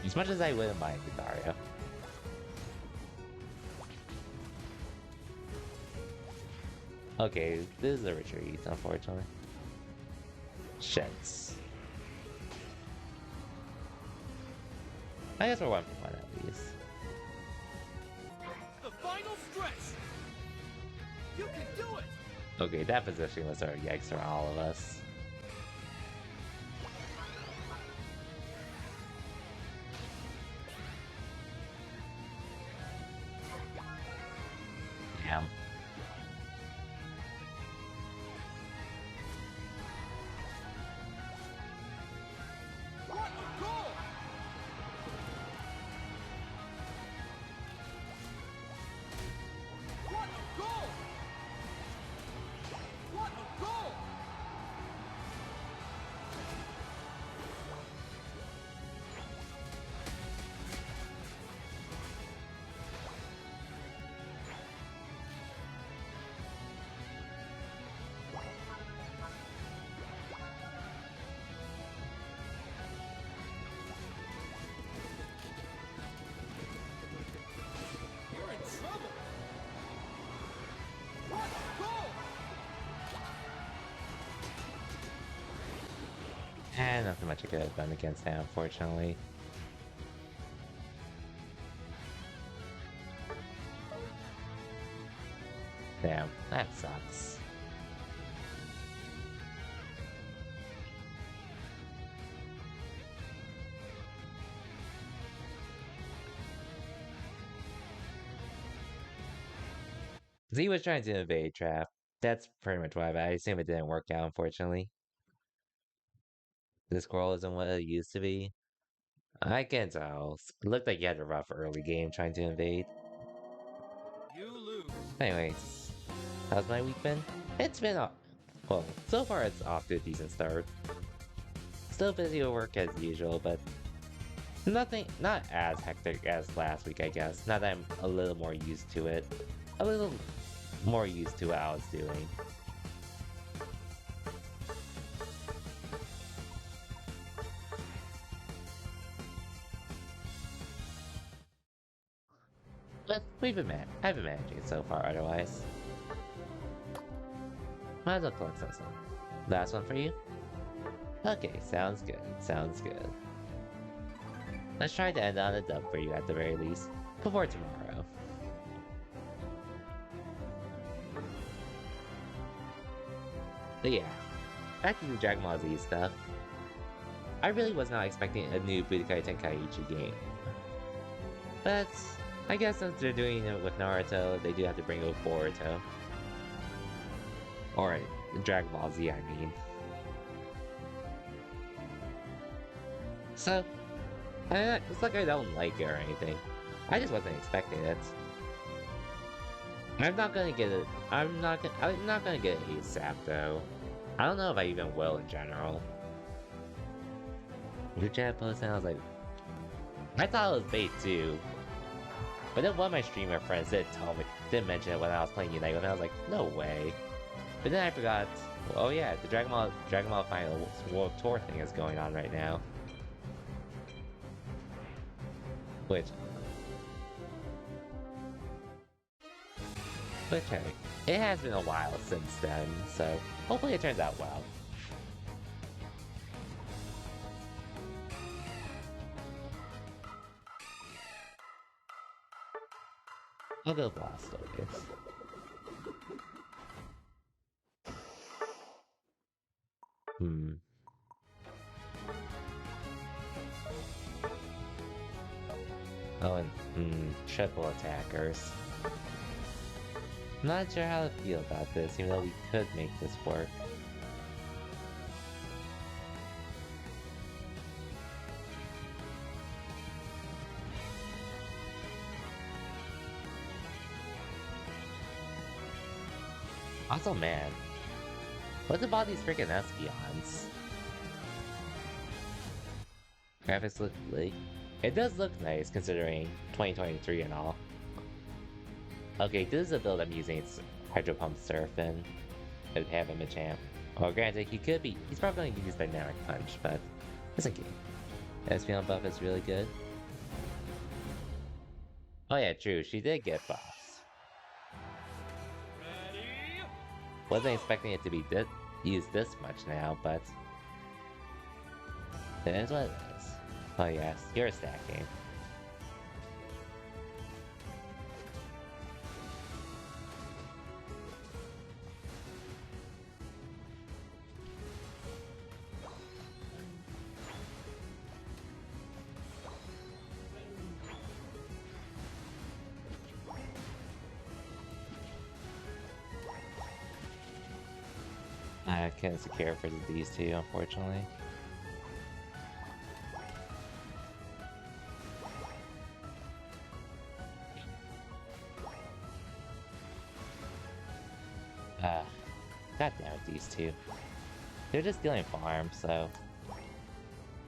As much as I wouldn't mind Lucario. Okay, this is a retreat, unfortunately. Shits. I guess we're 1 for 1 at least. The final stretch! You can do it! Okay, that position was our yikes for all of us. Damn. What a goal! What a goal! What a goal! And nothing much I could have done against that, unfortunately. Damn, that sucks. Z was trying to evade trap. That's pretty much why, but I assume it didn't work out, unfortunately. This squirrel isn't what it used to be. I can tell. It looked like you had a rough early game trying to invade. You lose. Anyways, how's my week been? It's been well, so far it's off to a decent start. Still busy with work as usual, but not as hectic as last week, I guess. Now that I'm a little more used to it. A little more used to what I was doing. But I've been managing it so far otherwise. Might as well collect some. Last one for you? Okay, sounds good, sounds good. Let's try to end on a dub for you at the very least, before tomorrow. But yeah, back to the Dragon Ball Z stuff. I really was not expecting a new Budokai Tenkaichi game. But I guess since they're doing it with Naruto, they do have to bring it with Boruto. Or Dragon Ball Z, I mean. So, it's like I don't like it or anything. I just wasn't expecting it. I'm not gonna get it. I'm not gonna get it ASAP though. I don't know if I even will in general. Your chat post and I was like, I thought it was bait too. But then one of my streamer friends did mention it when I was playing Unite, and I was like, no way. But then I forgot. Oh yeah, the Dragon Ball Final World Tour thing is going on right now. Which hey, it has been a while since then, so hopefully it turns out well. I'll go Blastoise. Oh, and triple attackers. Not sure how to feel about this, even though we could make this work. Also, man, what's about these freaking Espeons? Graphics look like it does look nice considering 2023 and all. Okay, this is a build I'm using. It's Hydro Pump Surf and it have him a champ. Well, granted, he's probably going to use Dynamic Punch, but it's okay. Espeon buff is really good. Oh yeah, true, she did get buffs. Ready? Wasn't expecting it to be used this much now, but it is what it is. Oh yes, you're stacking. I can't secure for these two, unfortunately. God damn it, these two. They're just stealing farms, so...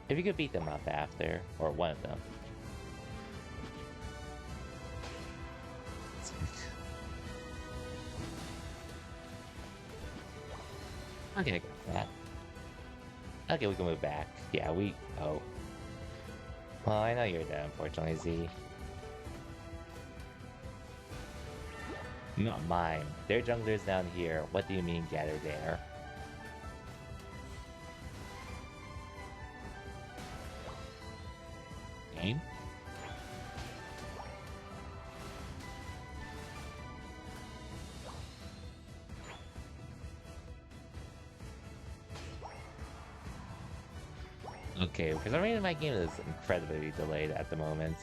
If you could beat them up after, or one of them. Okay, I got that. Okay, we can move back. Yeah, oh. Well, I know you're dead, unfortunately, Z. Not mine. Their jungler's down here. What do you mean gather there? fine. Okay, for some reason my game is incredibly delayed at the moment.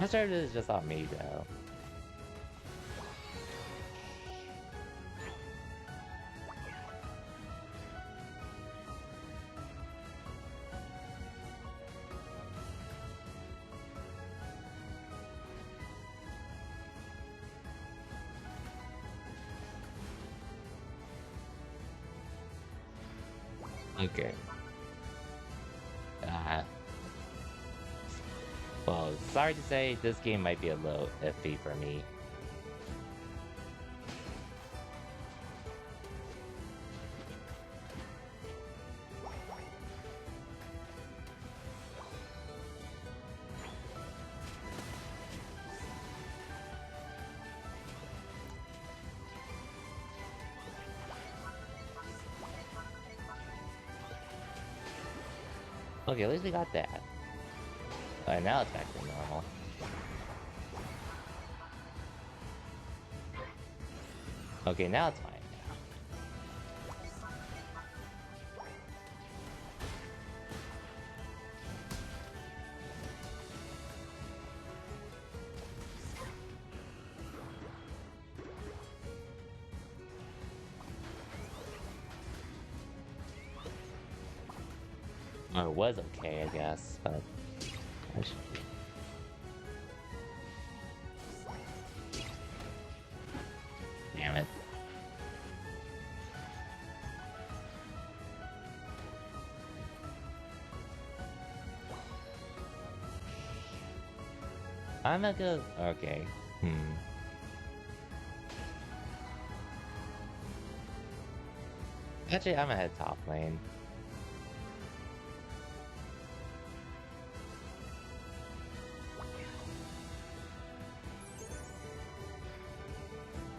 I'm sure this is just on me though. Okay. Well, sorry to say, this game might be a little iffy for me. Okay, at least we got that. Alright, now it's back to normal. Okay, now it's fine. Or it was okay, I guess, but... Damn it. I'm not good. Okay. Actually, I'm ahead top lane.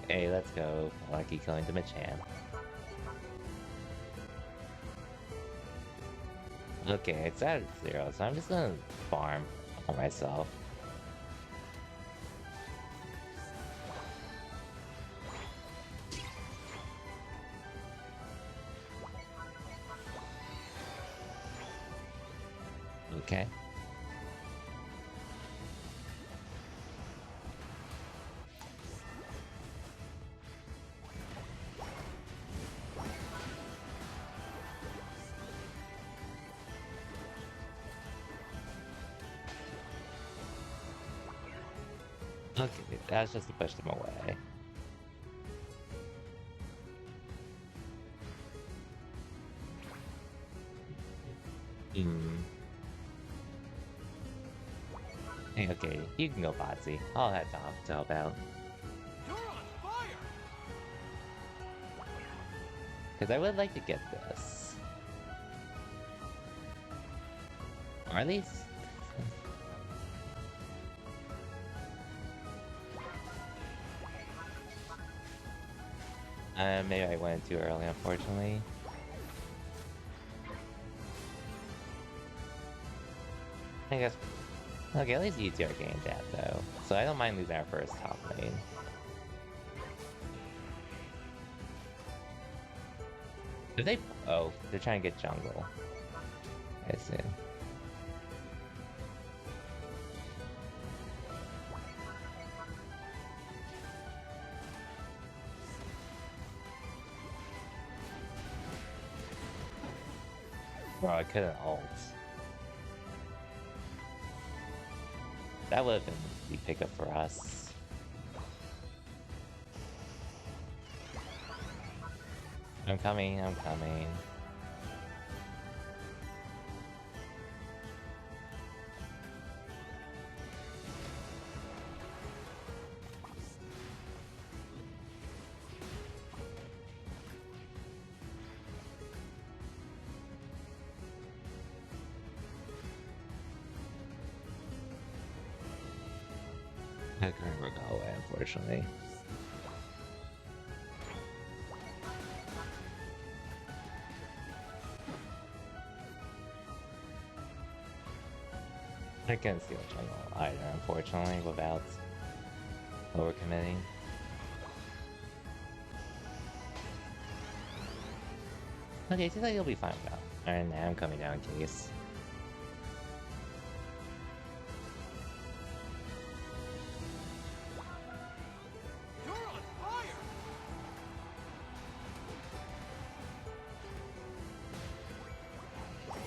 Hey, let's go. Lucky killing to Machan. Okay, it's at 0, so I'm just gonna farm on myself. Okay. Okay, that's just to push them away. Hey, okay, you can go Botsy. I'll head off to help out. You're on fire! Because I would like to get this. Or at least... maybe I went too early, unfortunately. I guess... Okay, at least you two are getting that, though. So I don't mind losing our first top lane. Did they... Oh, they're trying to get jungle. I assume. Bro, I couldn't ult. That would have been the pickup for us. I'm coming, I'm coming. I couldn't go away, unfortunately. I can't steal jungle either, unfortunately, without overcommitting. Okay, seems like you'll be fine now. And I'm coming down in case. You're on fire!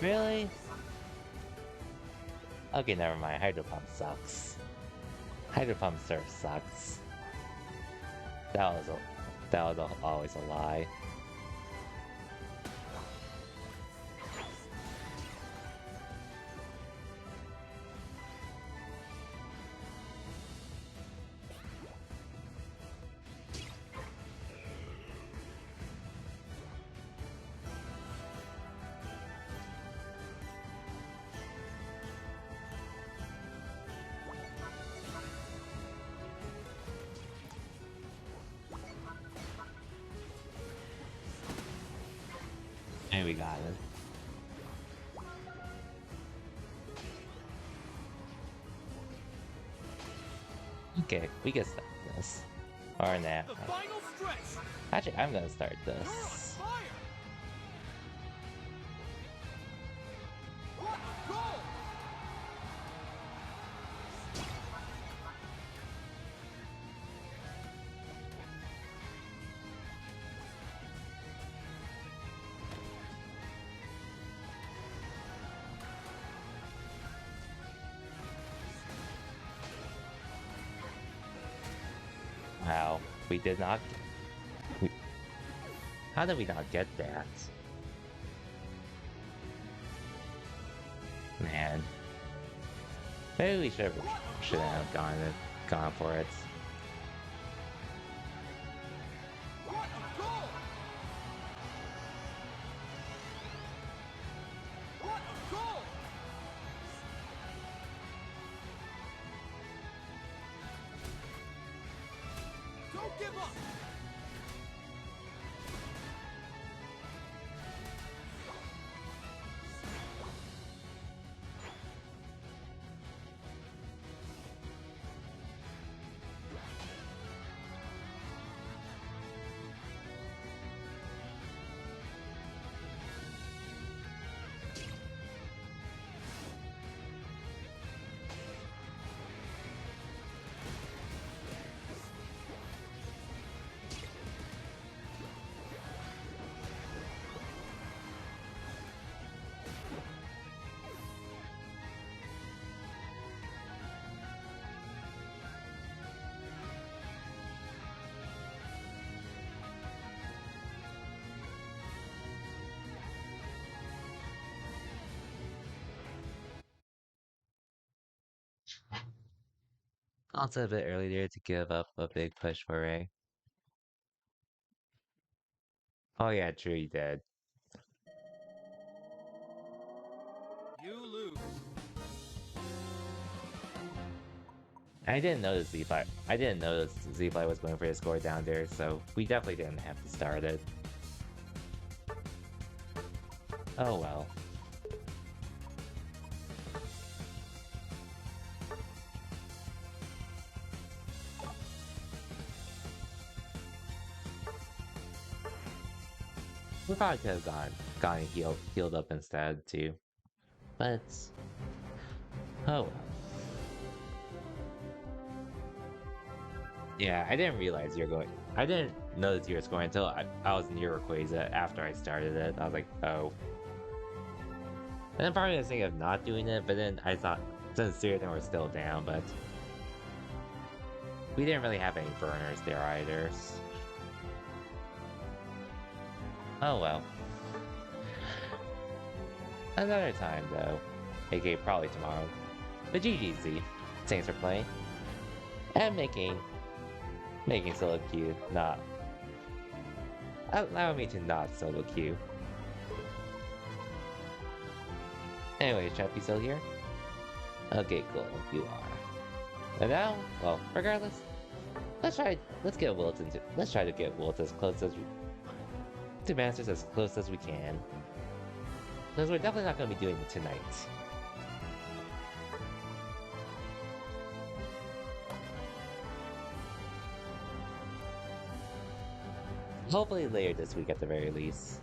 Really? Okay, never mind. Hydro Pump sucks. Hydro Pump Surf sucks. That was always a lie. And we got it. Okay, we can start this. Or nah. The final stretch! Actually, I'm gonna start You're on this. fire! What a goal! Wow, we did not. We, how did we not get that? Man, maybe we should have gone for it. What a goal! What a goal! Don't give up! Also a bit earlier to give up a big push for Ray. Oh yeah, true, you did. You lose. I didn't notice Z-Fly. I didn't notice Z-Fly was going for his score down there, so we definitely didn't have to start it. Oh well. We probably could have gone healed up instead too. But oh well. Yeah, I didn't realize you're going. I didn't notice you were scoring until I was near Rayquaza after I started it. I was like, oh. And then probably was thinking of not doing it, but then I thought since Sirius were still down, but we didn't really have any burners there either. Oh well. Another time though. AKA probably tomorrow. But GGZ. Thanks for playing. And making solo queue not allow me to not solo queue. Anyway, Chappy still here? Okay, cool. You are. And now, well, regardless, let's get Wilton let's try to get Wilt as close as to Masters as close as we can. Because we're definitely not going to be doing it tonight. Hopefully later this week at the very least.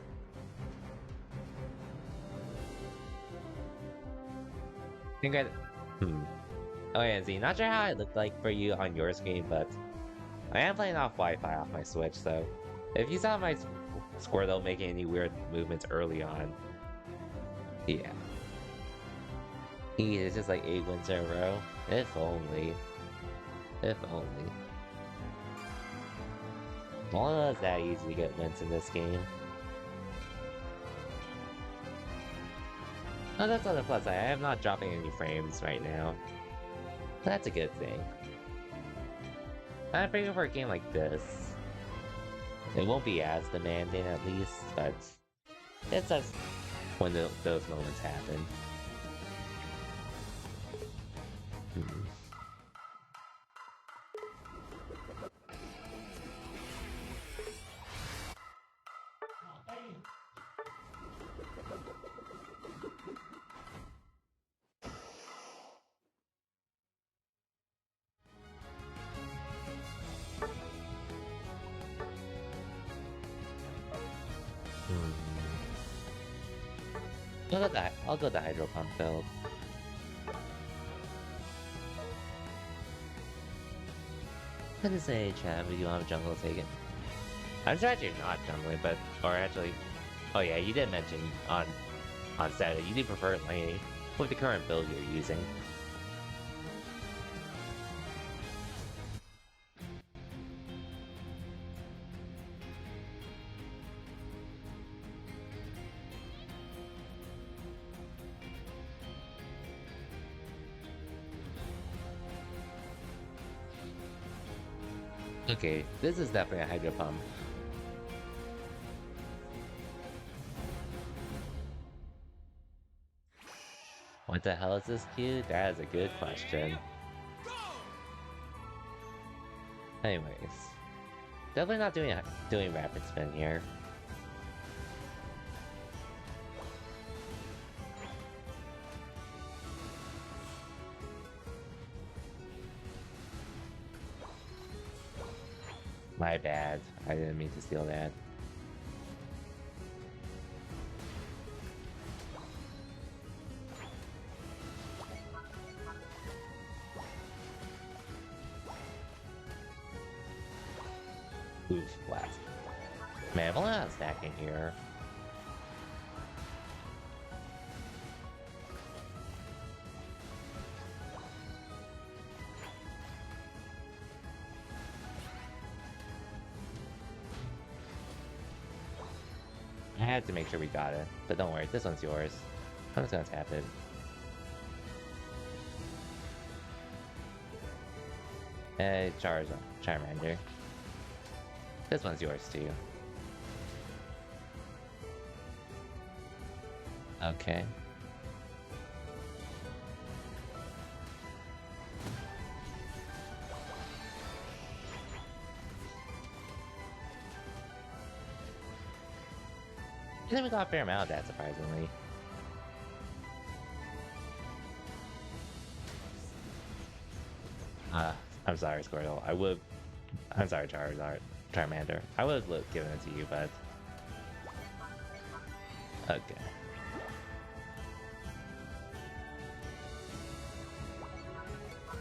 Oh yeah, Z, not sure how it looked like for you on your screen, but I am playing off Wi-Fi off my Switch, so if you saw my Squirtle making any weird movements early on, yeah. It's just like 8 wins in a row. If only. If only. All of it's that easy to get wins in this game. Oh, that's on the plus side. I am not dropping any frames right now. That's a good thing. I figure for a game like this, it won't be as demanding at least, but it sucks when those moments happen. I'll go the Hydro Pump build. I didn't say, Chad, but you want a jungle to take it. I'm actually not jungling, but oh yeah, you did mention on Saturday you do prefer laning with the current build you're using. Okay, this is definitely a Hydro Pump. What the hell is this queue? That is a good question. Anyways, definitely not doing rapid spin here. My bad. I didn't mean to steal that. Oof, blast. Man, I'm not stacking here. I had to make sure we got it, but don't worry, this one's yours. I'm just gonna tap it. Hey, Charmander. This one's yours too. Okay. And then we got a fair amount of that, surprisingly. I'm sorry, Squirtle. I'm sorry, Charmander. I would have given it to you, but... Okay.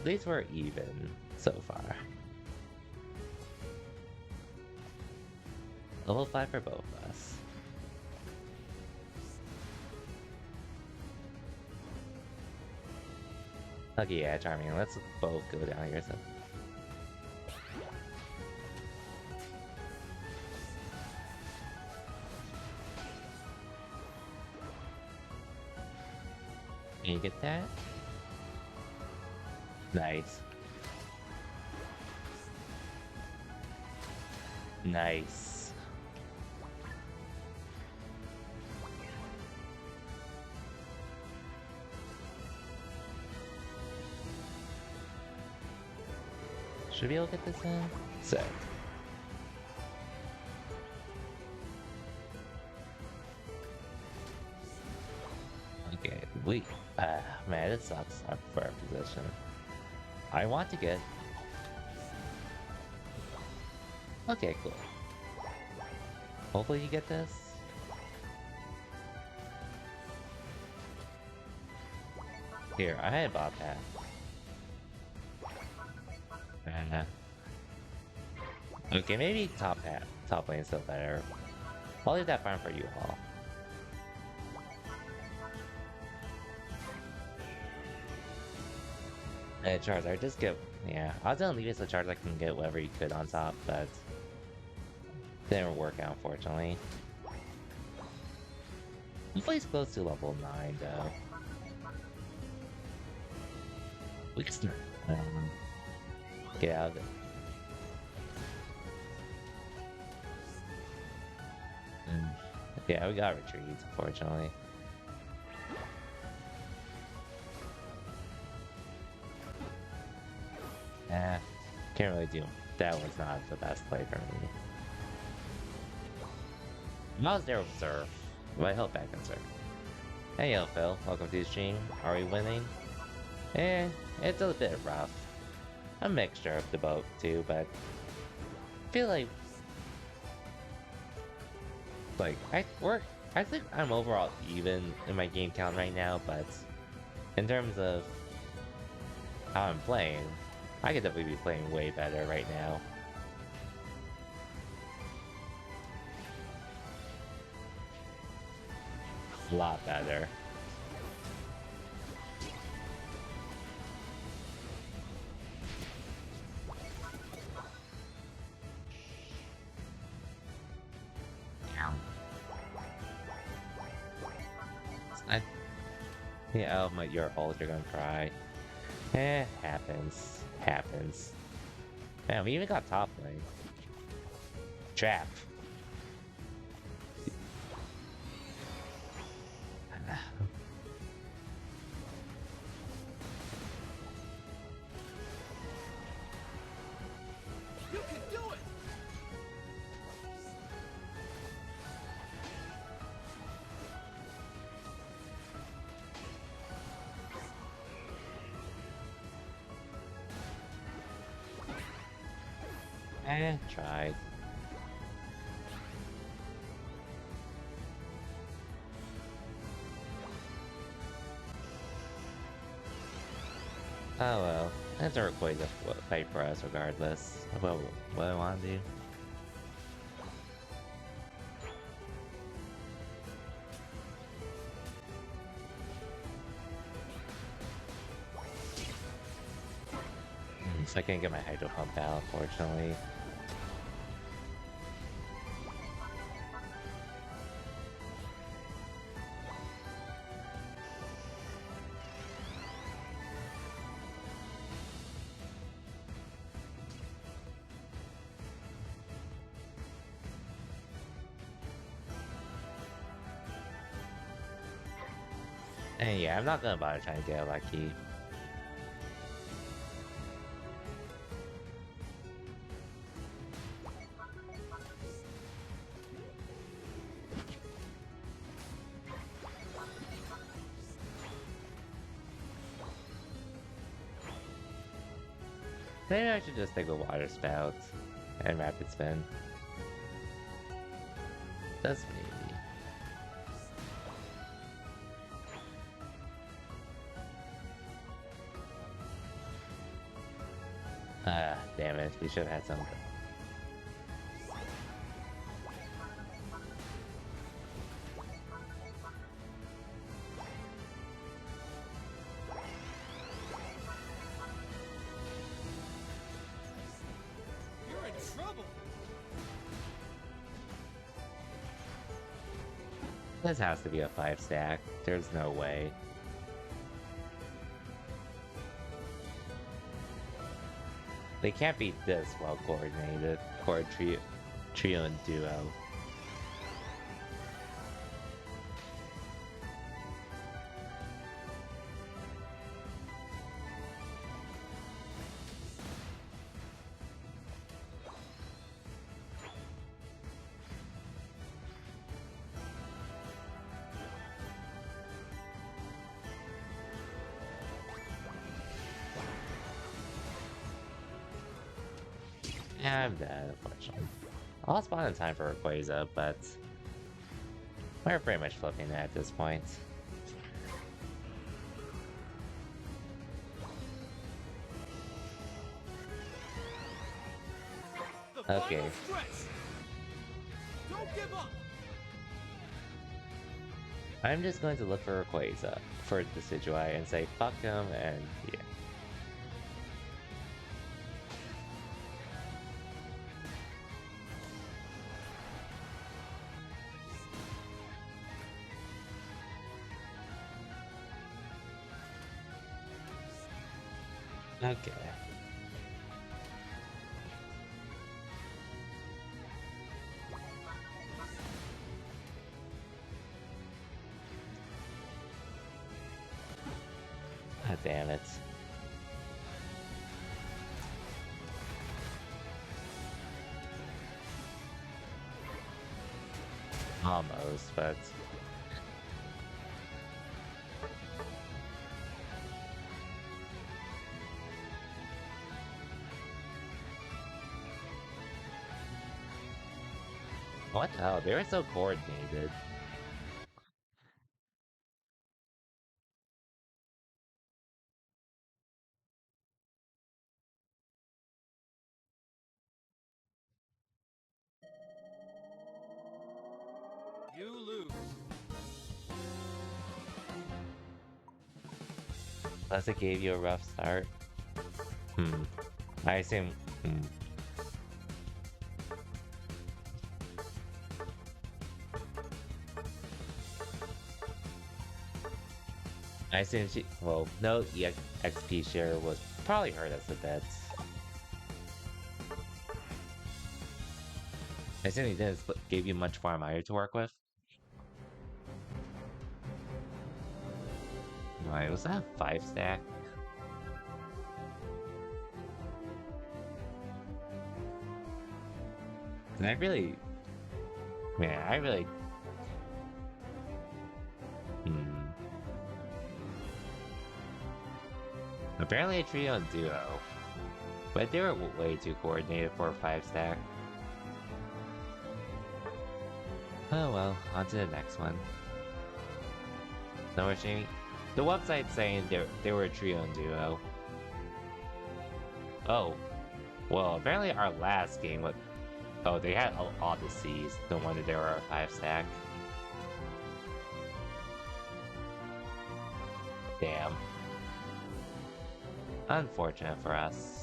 These were even so far. Level 5 for both of us. Okay, yeah, Charming. Let's both go down here. So. Can you get that? Nice. Nice. Should be able to get this in? Sick. Okay, man, it sucks for our position. I want to get... Okay, cool. Hopefully you get this. Here, I had bought that. Okay, maybe top lane is still better. I'll leave that farm for you all. And Charizard, just get... Yeah, I was gonna leave it so Charizard can get whatever he could on top, but... didn't work out, unfortunately. Hopefully he's close to level 9, though. We can start. Get out of it. Yeah, we got retreats, unfortunately. Can't really do. That was not the best play for me. I was there with Surf, but I held back on Surf. Hey, yo, Phil. Welcome to the stream. Are we winning? It's a bit rough. A mixture of the both, too, but... I feel like... I think I'm overall even in my game count right now, but... in terms of... how I'm playing, I could definitely be playing way better right now. A lot better. Yeah, oh, you're old, you're gonna cry. Happens. Happens. Man, we even got top lane. Trap. You can do it! Tried. Oh well, that's a quite a fight for us regardless about what I want to do. So I can't get my hydro pump out, unfortunately. And yeah, I'm not gonna bother trying to get lucky. Maybe I should just take a water spout and rapid spin. That's maybe. Damn it, we should have had some. You're in trouble! This has to be a 5-stack. There's no way. They can't be this well coordinated for a trio and duo. Yeah, I'm dead, unfortunately. I'll spawn in time for Rayquaza, but we're pretty much flipping it at this point. The Okay. final stretch. Don't give up. I'm just going to look for Rayquaza for the Decidueye and say fuck him, and yeah. Okay. God damn it. Almost, but... What the hell? They were so coordinated. You lose. Plus it gave you a rough start. I assume... I assume she... Well, no XP share was probably hurt us a bit. I assume he didn't give you much farm iron to work with. Wait, was that a 5-stack? And I really... Man, I really... Apparently a trio and duo. But they were way too coordinated for a 5-stack. Oh well, on to the next one. No more shaming. The website's saying they were a trio and duo. Oh. Well, apparently our last game was... Oh, they had Odysseys. No wonder they were a 5-stack. Damn. Unfortunate for us.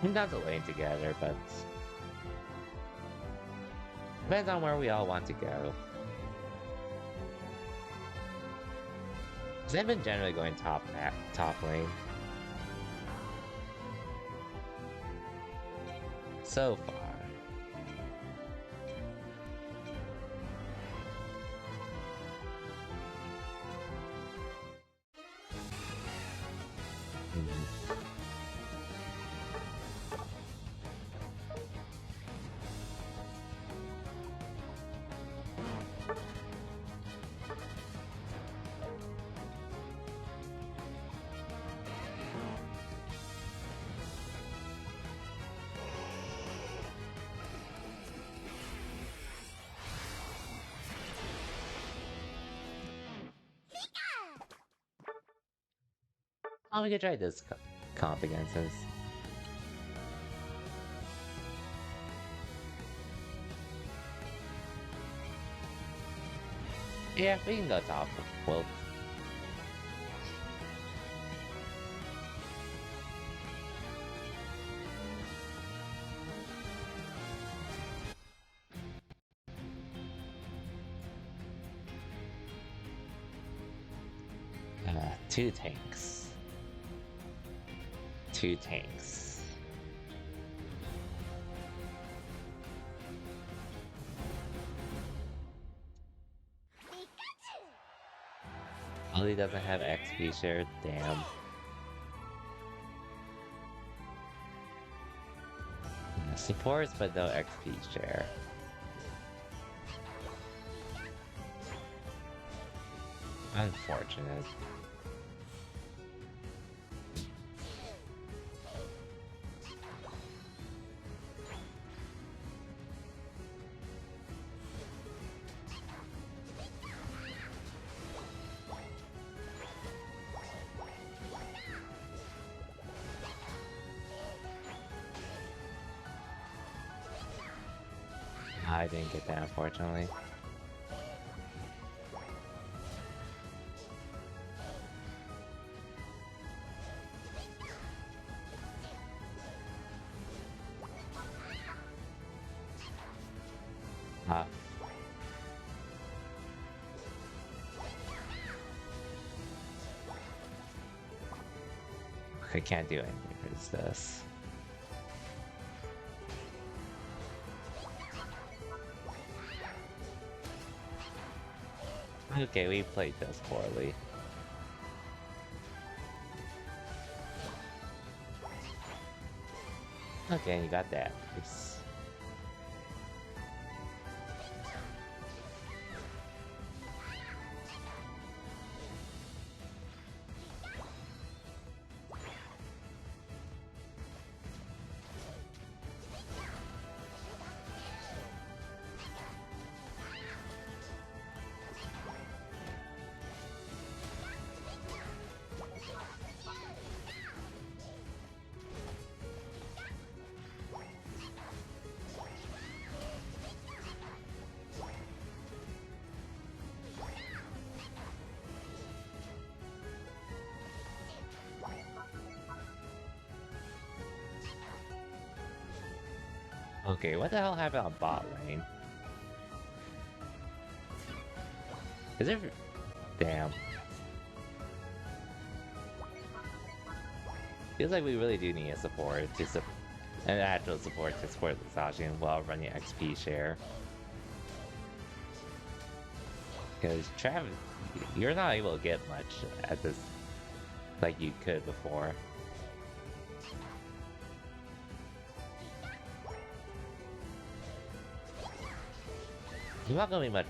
I'm not the lane together, but depends on where we all want to go. Because I've been generally going top lane so far. Oh, we could try this comp against us. Yeah, we can go top. Well, Two tanks. Two tanks. Ollie doesn't have XP share, damn. Supports but no XP share. Unfortunate. I didn't get that, unfortunately. Ah. I can't do anything against this. Okay, we played this poorly. Okay, you got that. Nice. Okay, what the hell happened on bot lane? Is it... Damn. Feels like we really do need a support to an actual support to support the Zacian while running XP share. Because Travis, you're not able to get much at this like you could before. You're not gonna be much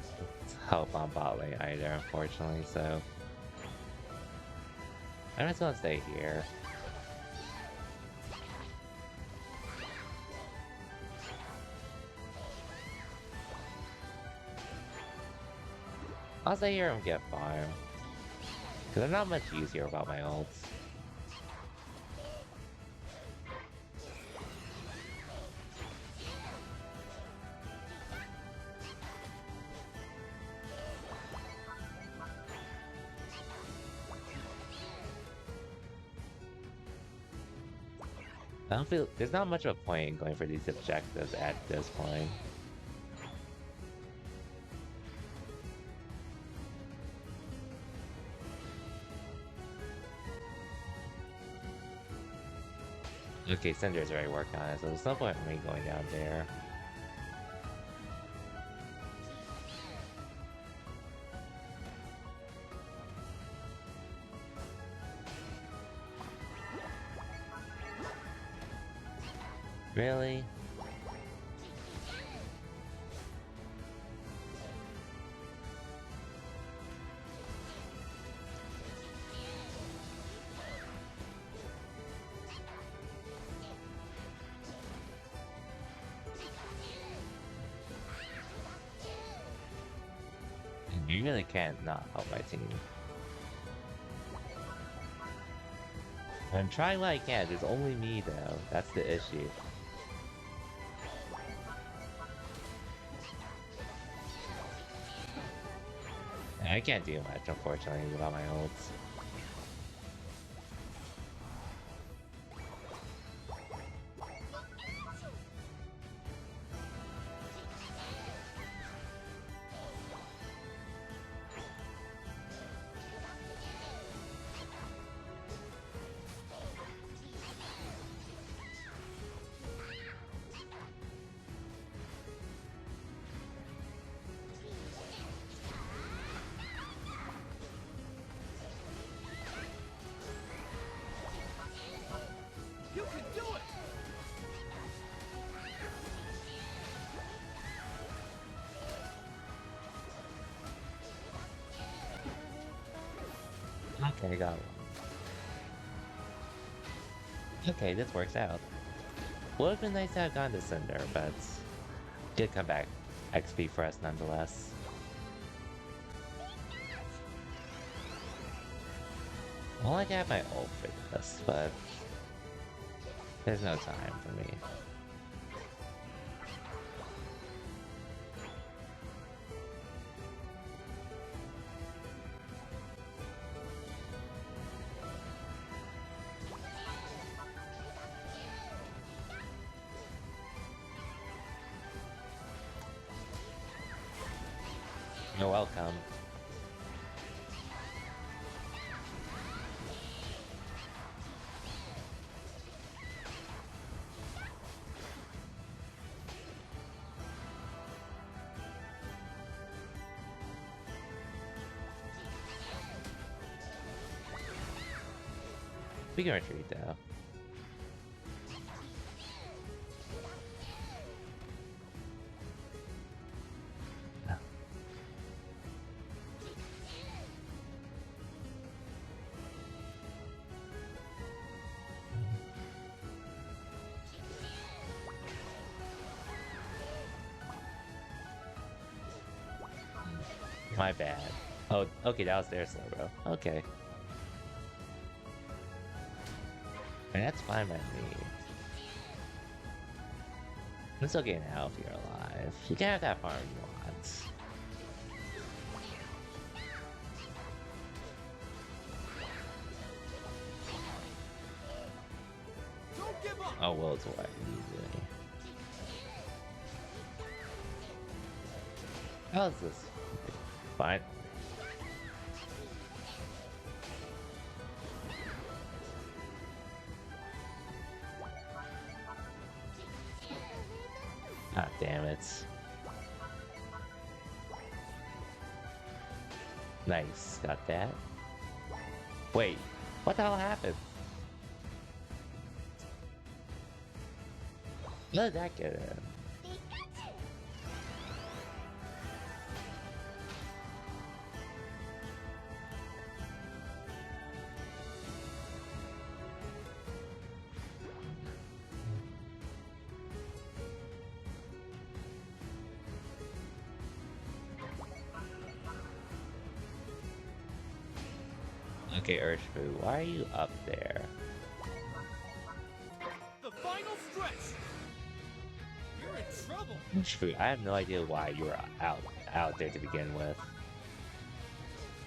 help on bot lane either, unfortunately, so I'm just gonna stay here. I'll stay here and get farm. Because I'm not much easier about my ults. I don't feel there's not much of a point in going for these objectives at this point. Okay, Cinder's already working on it, so there's no point in me going down there. Really? You really can't not help my team. I'm trying what I can, there's only me though, that's the issue. I can't do much, unfortunately, without my ults. Okay, got one. Okay, this works out. Would have been nice to have gone to Cinder, but did come back XP for us nonetheless. Well, I got my ult for this, but there's no time for me. You're welcome. We can retreat though. My bad. Oh, okay, that was their slow, bro. Okay. And that's fine by me. I'm still getting out if you're alive. You can have that farm you want. Don't give up. Oh, well, it's what easily. How's this? Fine. Ah, damn it. Nice, got that. Wait, what the hell happened? How did that get in? Okay, Urshifu, why are you up there? The final stretch. You're in trouble. Urshifu, I have no idea why you were out there to begin with.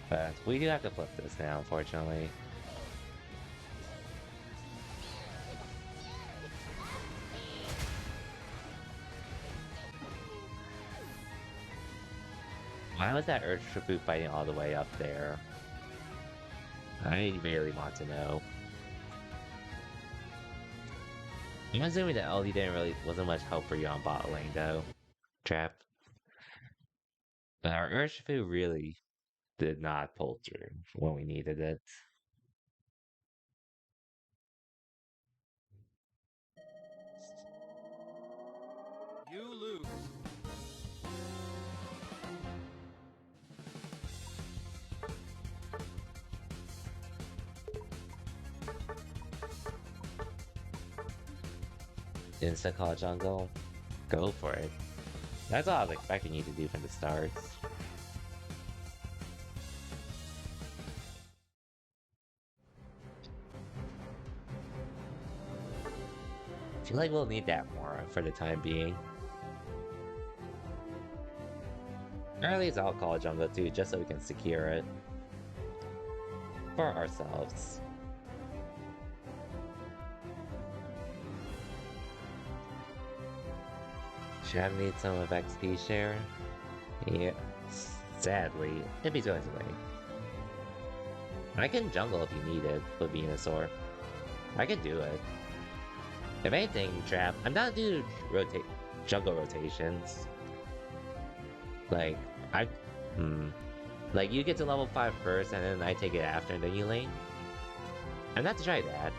But we do have to flip this now, unfortunately. Why was that Urshifu fighting all the way up there? I really want to know. I'm assuming that LD wasn't much help for you on bot lane though. Trap. But our Urshifu really did not pull through when we needed it. You lose. Insta call jungle. Go for it. That's all I was expecting you to do from the start. I feel like we'll need that more for the time being. Or at least I'll call jungle too, just so we can secure it. For ourselves. Should I need some of XP share? Yeah. Sadly, if he's going to late. I can jungle if you need it with Venusaur. I can do it. If anything, Trap, I'm not doing jungle rotations. Like, like you get to level 5 first and then I take it after and then you lane. I'm not to try that.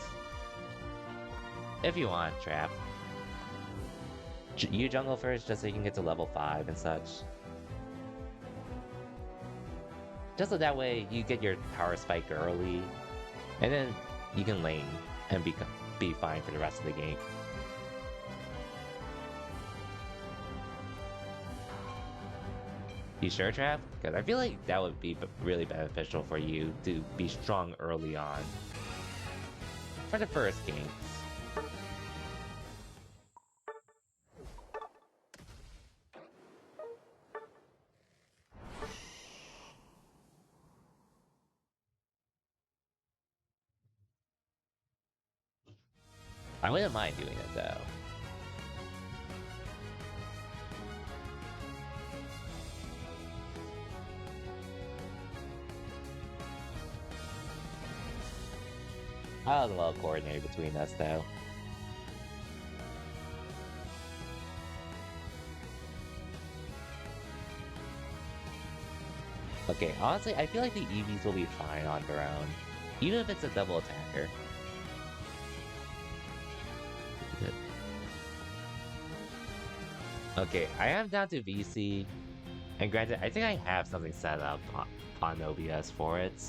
If you want, Trap. You jungle first just so you can get to level 5 and such. Just so that way you get your power spike early, and then you can lane and be fine for the rest of the game. You sure, Trav? Because I feel like that would be really beneficial for you to be strong early on. For the first games. I wouldn't mind doing it though. I was well coordinated between us though. Okay, honestly, I feel like the EVs will be fine on their own, even if it's a double attacker. Okay, I am down to VC, and granted, I think I have something set up on OBS for it.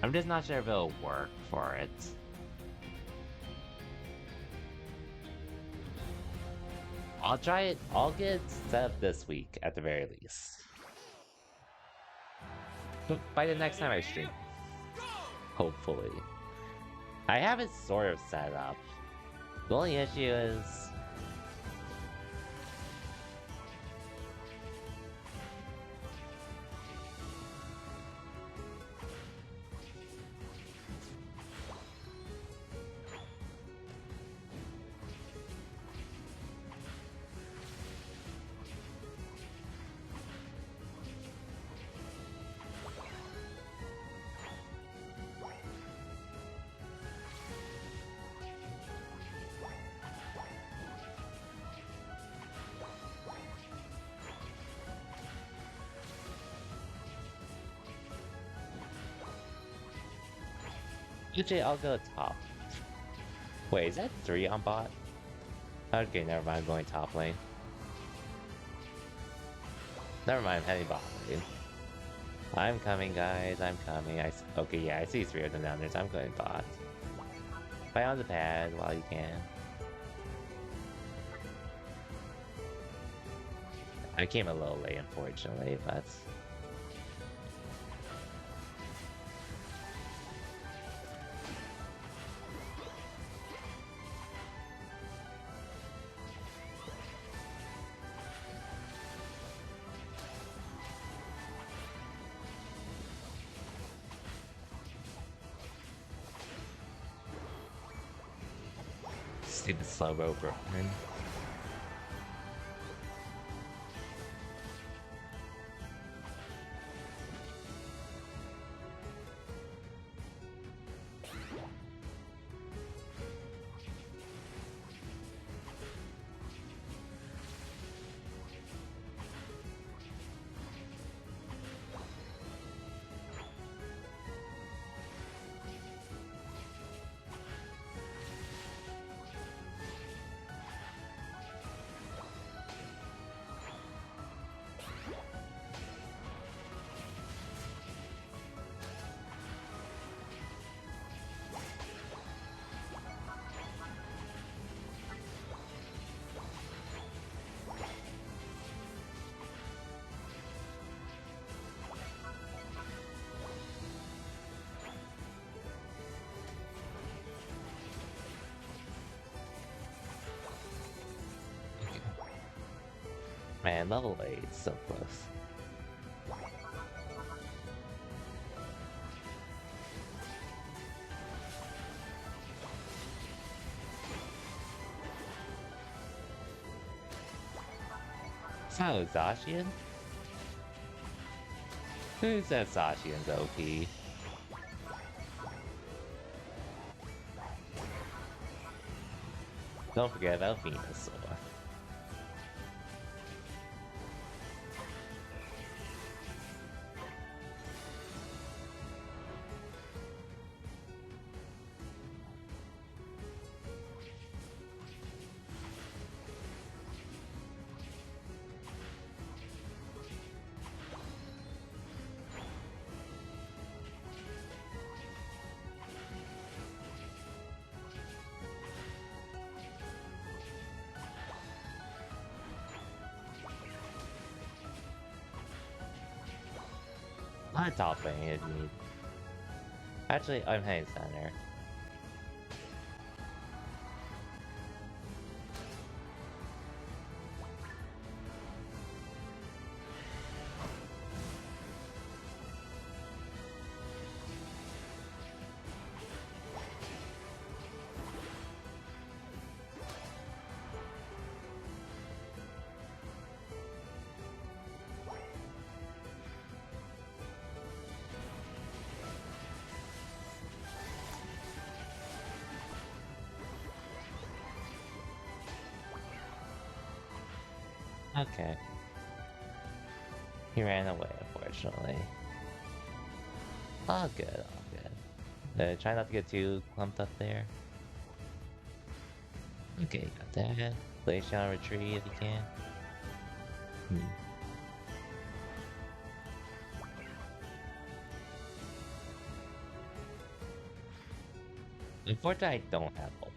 I'm just not sure if it'll work for it. I'll try it. I'll get set up this week at the very least. By the next time I stream. Hopefully. I have it sort of set up. The only issue is... Usually I'll go top. Wait, is that 3 on bot? Okay, never mind, I'm going top lane. Never mind, I'm heading bot lane. I'm coming, guys, I'm coming. Okay, yeah, I see 3 of them down there, so I'm going bot. Play on the pad while you can. I came a little late, unfortunately, but... Stupid slow-mo Brooklyn. Man, level 8, so close. It's not Zacian? Who said Zacian's OP? Don't forget about Venusaur. I'm top lane if you need. Actually, I'm heading center. Okay. He ran away, unfortunately. All good, all good. Try not to get too clumped up there. Okay, got that. Play shall retreat if you can. Hmm. Unfortunately, I don't have ult.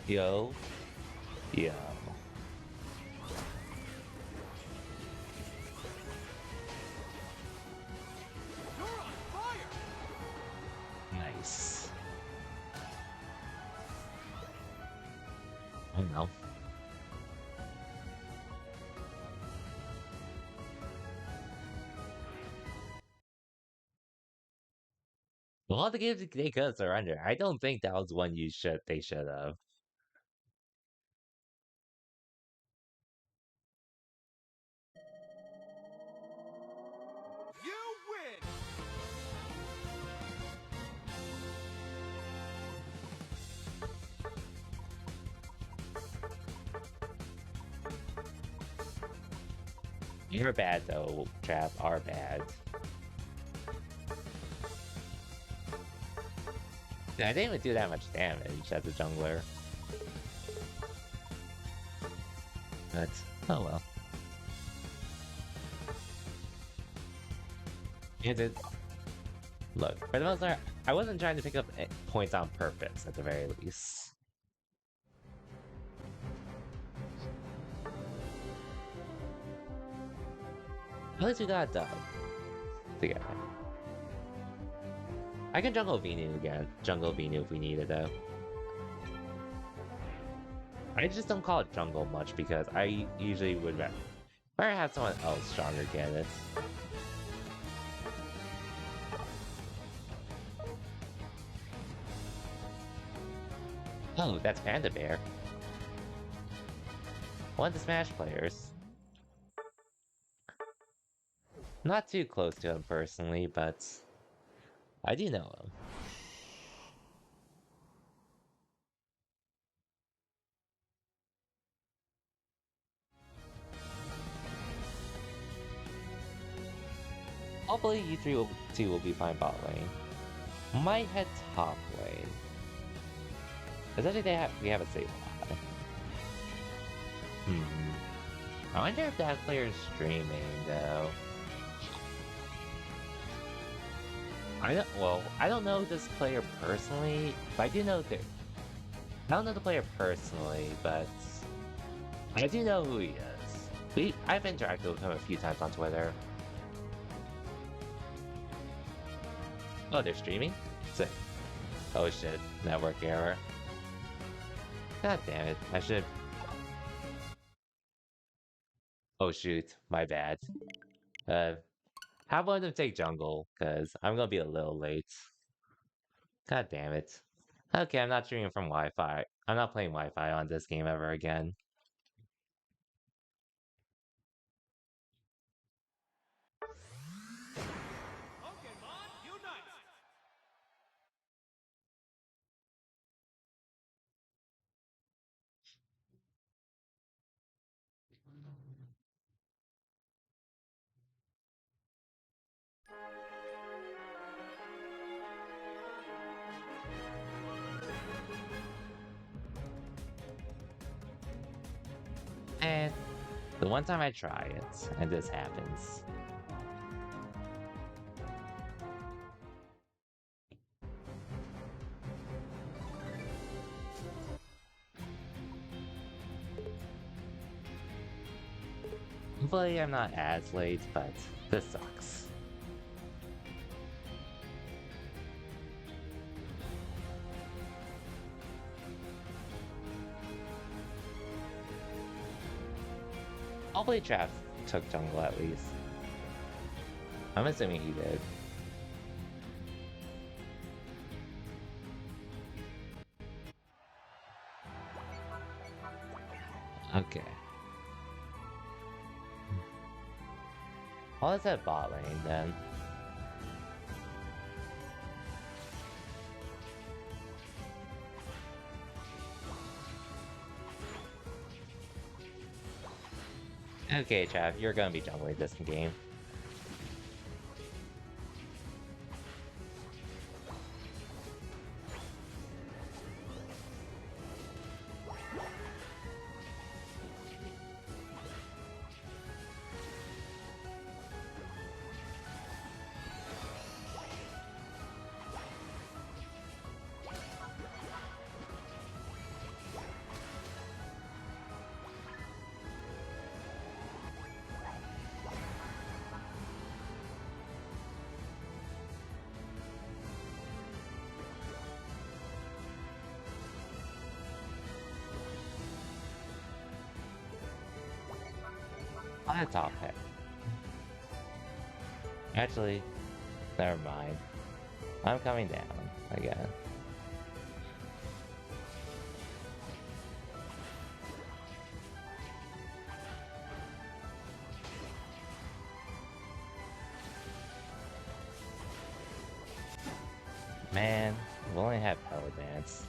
Yo. Yo. You're on fire! Nice. I don't know. Well, the games they could surrender. I don't think that was one they should have. You win! You're bad though, Trap. Are bad. I didn't even do that much damage as a jungler. But, oh well. You did. Look, for the most part, I wasn't trying to pick up points on purpose, at the very least. At least we got done together. I can jungle Venu again. Jungle Venu if we need it, though. I just don't call it jungle much because I usually would rather have someone else stronger get it. Oh, that's Panda Bear. One of the Smash players. Not too close to him personally, but I do know him. Hopefully you two will be fine bot lane. Might head top lane. Especially we have a safe lot. I wonder if that player is streaming though. I don't know this player personally, but I do know I don't know the player personally, but I do know who he is. I've interacted with him a few times on Twitter. Oh, they're streaming? Sick. Oh shit, network error. God damn it, I should... Oh shoot, my bad. Have one of them take jungle, cause I'm gonna be a little late. God damn it. Okay, I'm not streaming from Wi-Fi. I'm not playing Wi-Fi on this game ever again. Pokemon Unite! And the one time I try it, and this happens. Hopefully I'm not as late, but this sucks. Hopefully Trav took jungle at least. I'm assuming he did. Okay. Well, let's hit bot lane then. Okay, Trav, you're gonna be jungling this game. On the top hit. Actually, never mind. I'm coming down again. Man, we only have power dance.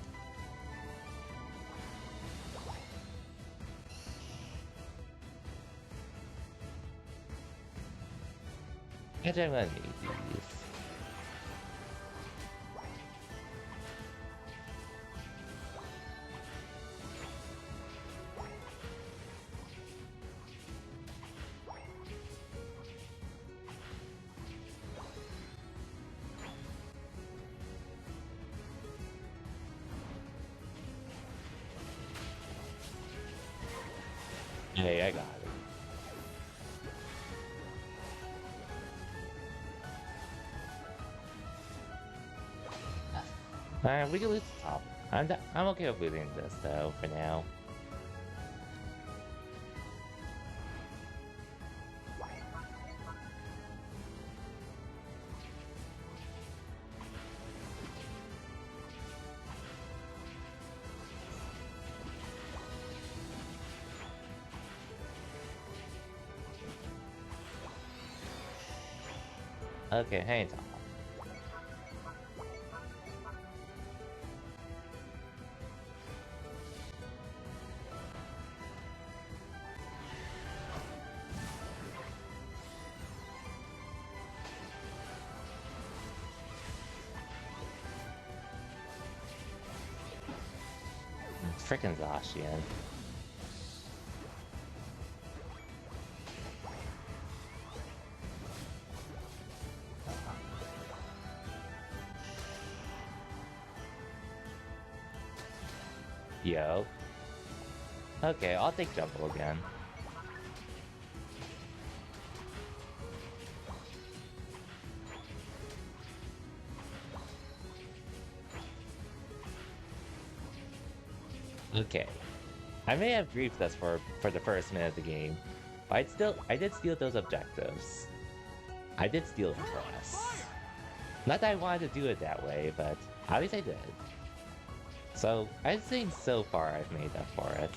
Actually, I'm gonna need these. Hey, I got it. We can lose the top. I'm okay with losing this though for now. Okay, hang on. Frickin' Zacian. Yo. Okay, I'll take Jumble again. Okay. I may have griefed us for the first minute of the game, but I did steal those objectives. I did steal them for us. Not that I wanted to do it that way, but at least I did. So, I'd say so far I've made up for it.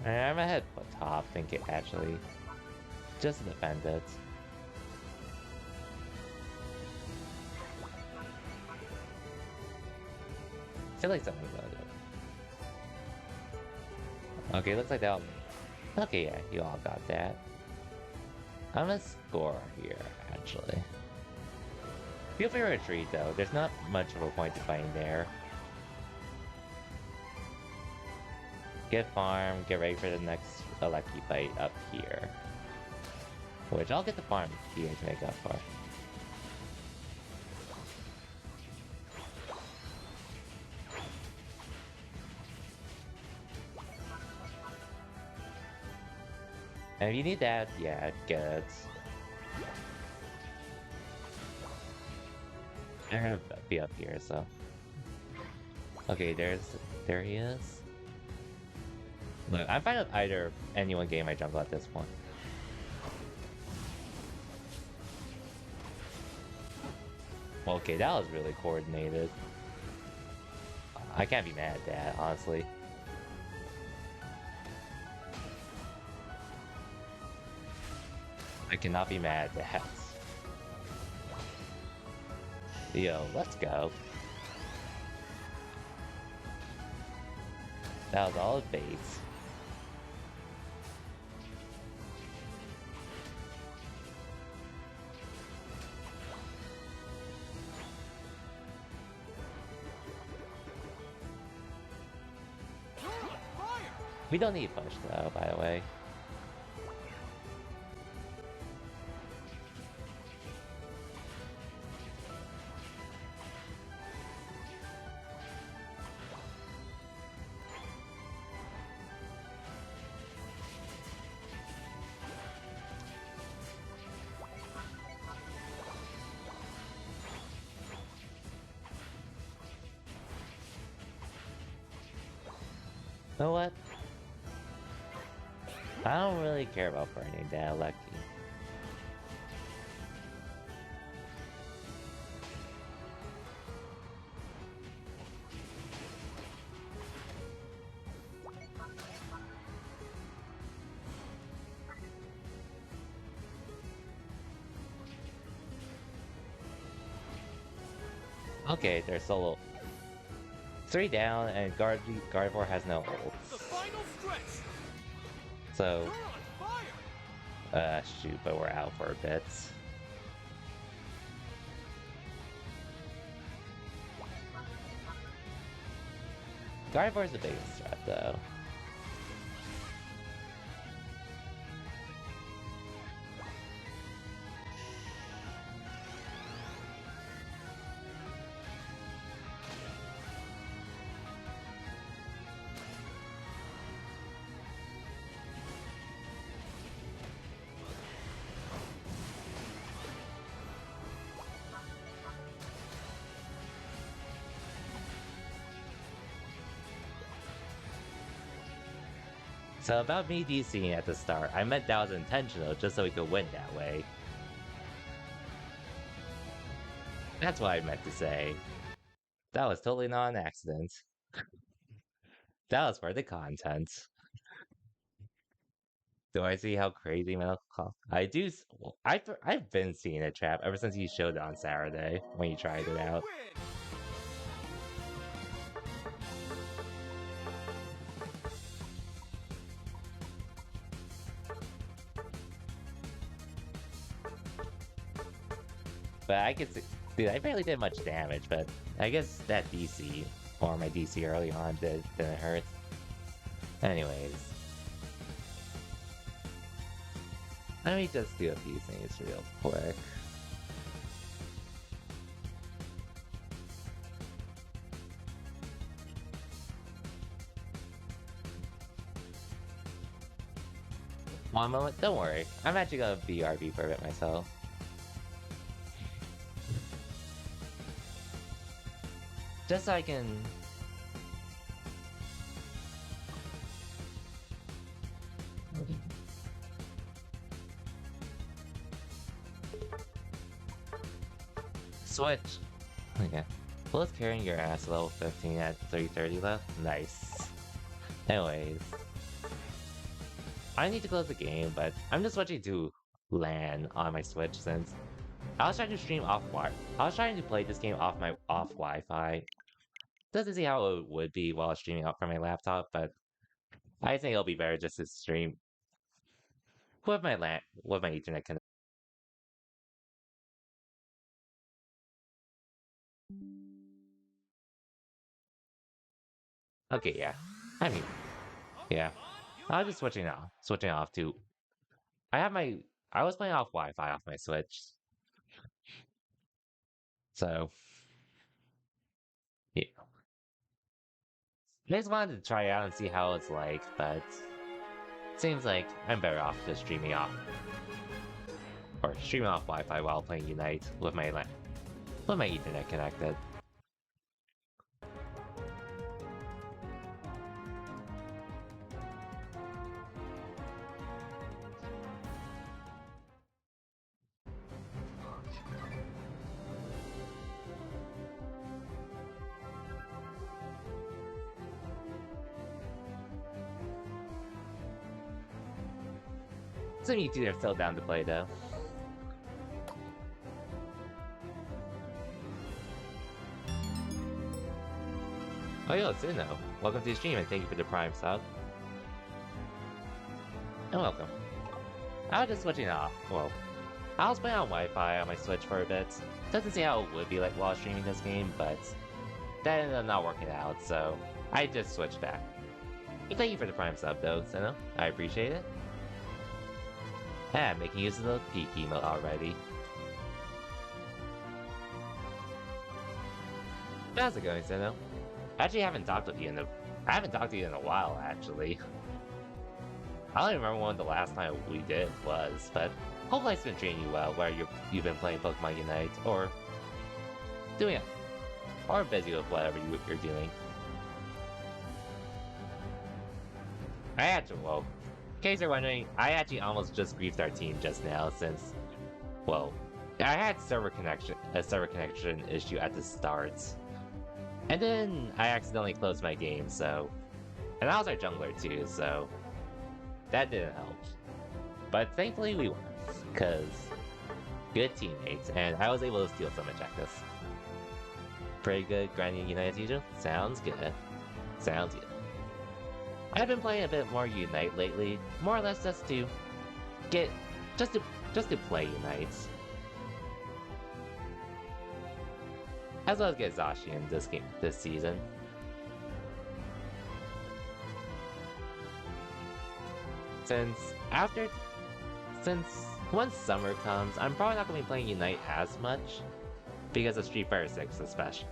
I'm ahead top, think it actually. Just to defend it. I feel like something about it. Okay, looks like that'll... Okay, yeah, you all got that. I'm gonna score here, actually. Feel free to retreat, though. There's not much of a point to fighting there. Get farm, get ready for the next Aleki fight up here. Which I'll get the farm here to make up for. And if you need that, yeah, good. They're gonna be up here, so. Okay, there he is. Look, I'm fine with either anyone getting my jungle at this point. Okay, that was really coordinated. I can't be mad at that, honestly. I cannot be mad at that. Yo, let's go. That was all it baits. You're on fire! We don't need push though, by the way. You know what? I don't really care about burning that lucky. Okay, they're solo. 3 down, and Gardevoir has no The ults. final stretch! So, You're on fire! shoot, but we're out for a bit. Gardevoir's the biggest threat, though. So about me DCing at the start, I meant that was intentional just so we could win that way. That's what I meant to say. That was totally not an accident. That was for the content. Do I see how crazy Metal I do. Well, I've been seeing a trap ever since you showed it on Saturday when you tried it out. Win! But I could see, dude, I barely did much damage, but I guess that DC, or my DC early on didn't hurt. Anyways. Let me just do a few things real quick. One moment, don't worry. I'm actually gonna BRB for a bit myself. Just so I can... Switch! Okay. Both carrying your ass level 15 at 330 left? Nice. Anyways. I need to close the game, but I'm just switching to LAN on my Switch since I was trying to stream off Wi. I was trying to play this game off my Wi-Fi. Just to see how it would be while streaming out from my laptop, but I think it'll be better just to stream with my LAN with my Ethernet connection. Okay, yeah. I mean, yeah. I was just switching off to. I have my. I was playing off Wi-Fi off my Switch, so yeah. I just wanted to try it out and see how it's like, but Seems like I'm better off just streaming off. Or streaming off Wi-Fi while playing Unite with my Ethernet connected. Some you two are still down to play though. Oh yo, Suno. Welcome to the stream and thank you for the Prime sub. And welcome. I was just switching off. Well, I was playing on Wi-Fi on my Switch for a bit, just to see how it would be like while streaming this game, but that ended up not working out, so I just switched back. But thank you for the Prime sub though, Suno. I appreciate it. Yeah, making use of the peak emote already. How's it going, Suno? I actually haven't talked to you in a while, actually. I don't even remember when the last time we did was, but hopefully it's been treating you well, where you've been playing Pokemon Unite, or doing it, or busy with whatever you're doing. Well, in case you're wondering, I actually almost just griefed our team just now, since, well, I had a server connection issue at the start. And then I accidentally closed my game, so... And I was our jungler too, so... That didn't help. But thankfully we won, because... Good teammates, and I was able to steal some objectives. Pretty good grinding Unite as usual? Sounds good. Sounds good. I've been playing a bit more Unite lately, more or less just to... Just to play Unite. As well as get Zacian this season. Since once summer comes, I'm probably not going to be playing Unite as much because of Street Fighter 6 especially.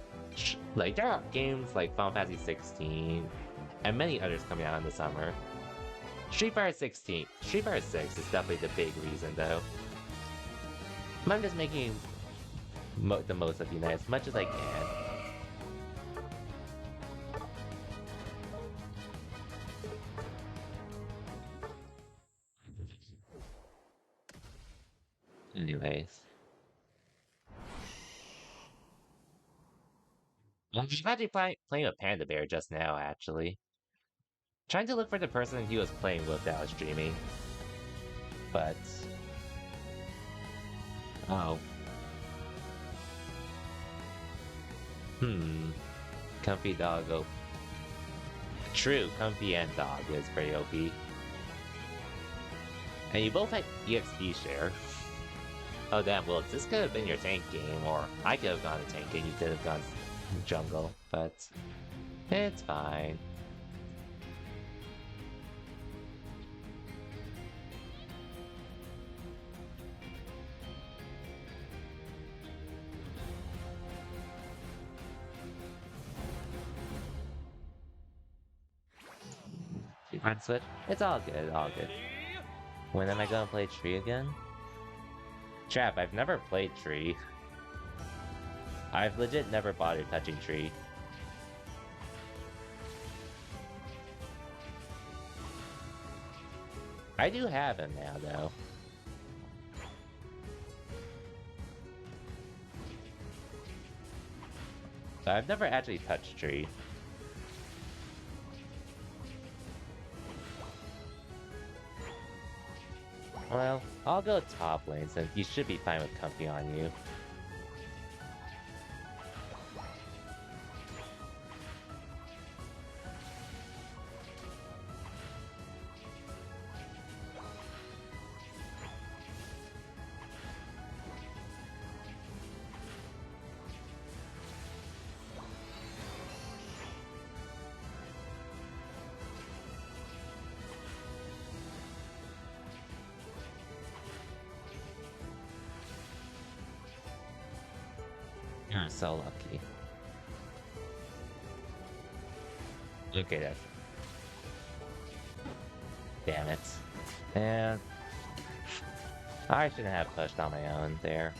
Like, there are games like Final Fantasy 16 and many others coming out in the summer. Street Fighter 6 is definitely the big reason though. I'm just making the most of Unite as much as I can. Anyways. I'm actually playing with Panda Bear just now, actually. Trying to look for the person he was playing with that was streaming. But... Oh. Comfy Doggo. True, Comfy and Dog is pretty OP. And you both had EXP share. Oh damn, well this could have been your tank game, or I could have gone to tank and you could have gone jungle, but it's fine. Front switch? It's all good, all good. When am I gonna play Tree again? Trap, I've never played Tree. I've legit never bothered touching Tree. I do have him now, though. But I've never actually touched Tree. Well, I'll go top lane since you should be fine with Comfy on you. You're so lucky. Look at that. Damn it. And I shouldn't have pushed on my own there.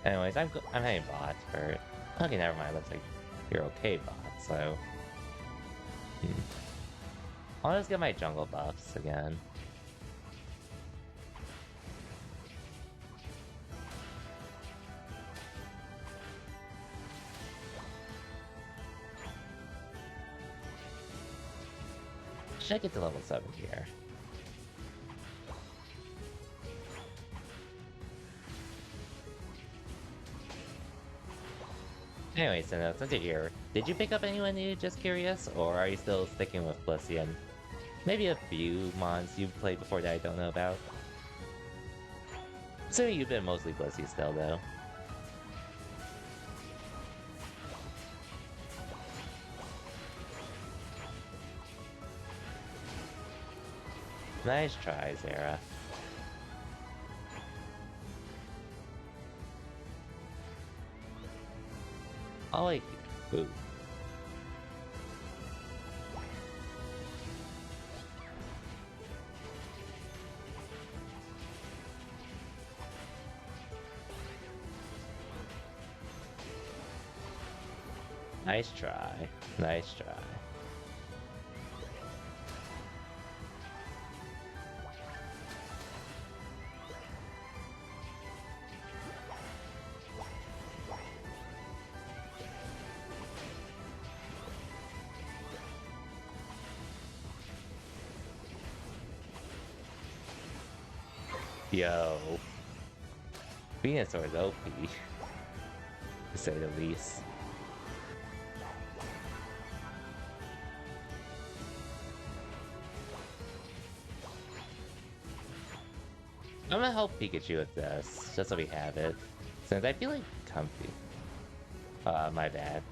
Anyways, I'm hitting bot for... Okay, never mind. Looks like you're okay, bot, so... I'll just get my jungle buffs again. Should I get to level 7 here? Anyway, so since you're here, did you pick up anyone new, just curious? Or are you still sticking with Blissey and maybe a few mons you've played before that I don't know about? So you've been mostly Blissey still, though. Nice try, Zara. Oh, like, ooh. Nice try. Nice try. Yo. Venusaur is OP, to say the least. I'm gonna help Pikachu with this, just so we have it. Since I feel like comfy. My bad.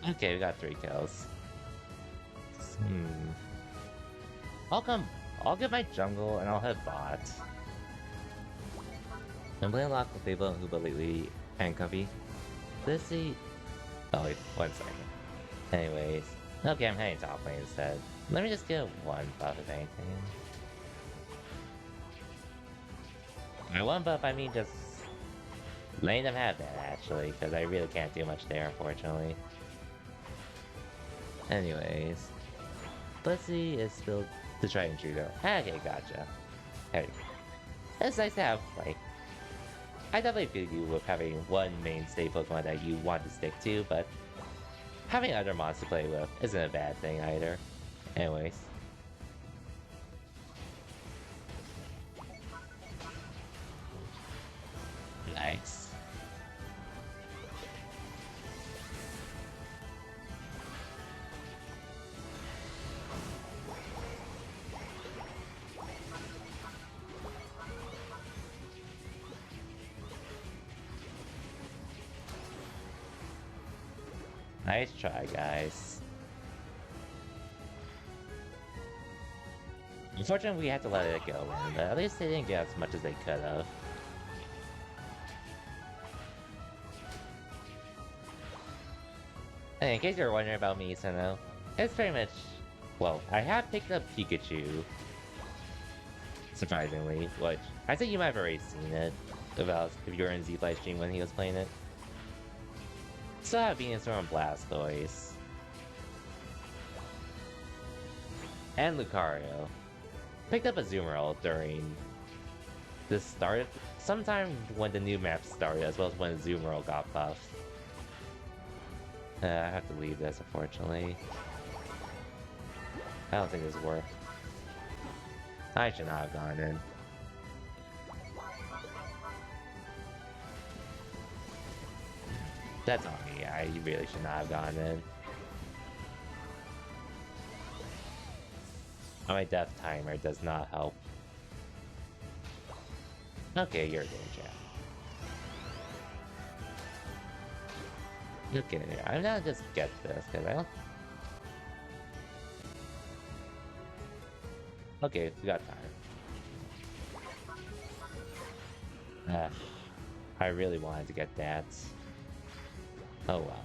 Okay, we got 3 kills. I'll get my jungle and I'll head bot. I'm playing a lot with people and Hooba lately and Comfy. Blissey. Oh wait, 1 second. Anyways. Okay, I'm heading top lane instead. Let me just get 1 buff if anything. By 1 buff I mean just letting them have that actually, because I really can't do much there unfortunately. Anyways, Blissey is still the tried and true though. Okay, gotcha. Hey, it's nice to have, like, I definitely feel you with having one mainstay Pokemon that you want to stick to, but having other mons to play with isn't a bad thing either. Anyways. Nice. Nice try, guys. Unfortunately, we had to let it go, and at least they didn't get as much as they could have. And in case you're wondering about me, Sino, it's pretty much... Well, I have picked up Pikachu. Surprisingly, which I think you might have already seen it if you were in Z live stream when he was playing it. Still have Venusaur and Blastoise. And Lucario. Picked up a Azumarill during the start of... sometime when the new map started, as well as when Azumarill got buffed. I have to leave this, unfortunately. I don't think this worked. I should not have gone in. That's on me. I really should not have gone in. My death timer does not help. Okay, you're doing chat. Look at it. I'm gonna just get this because I don't. Okay, we got time. I really wanted to get that. Oh well.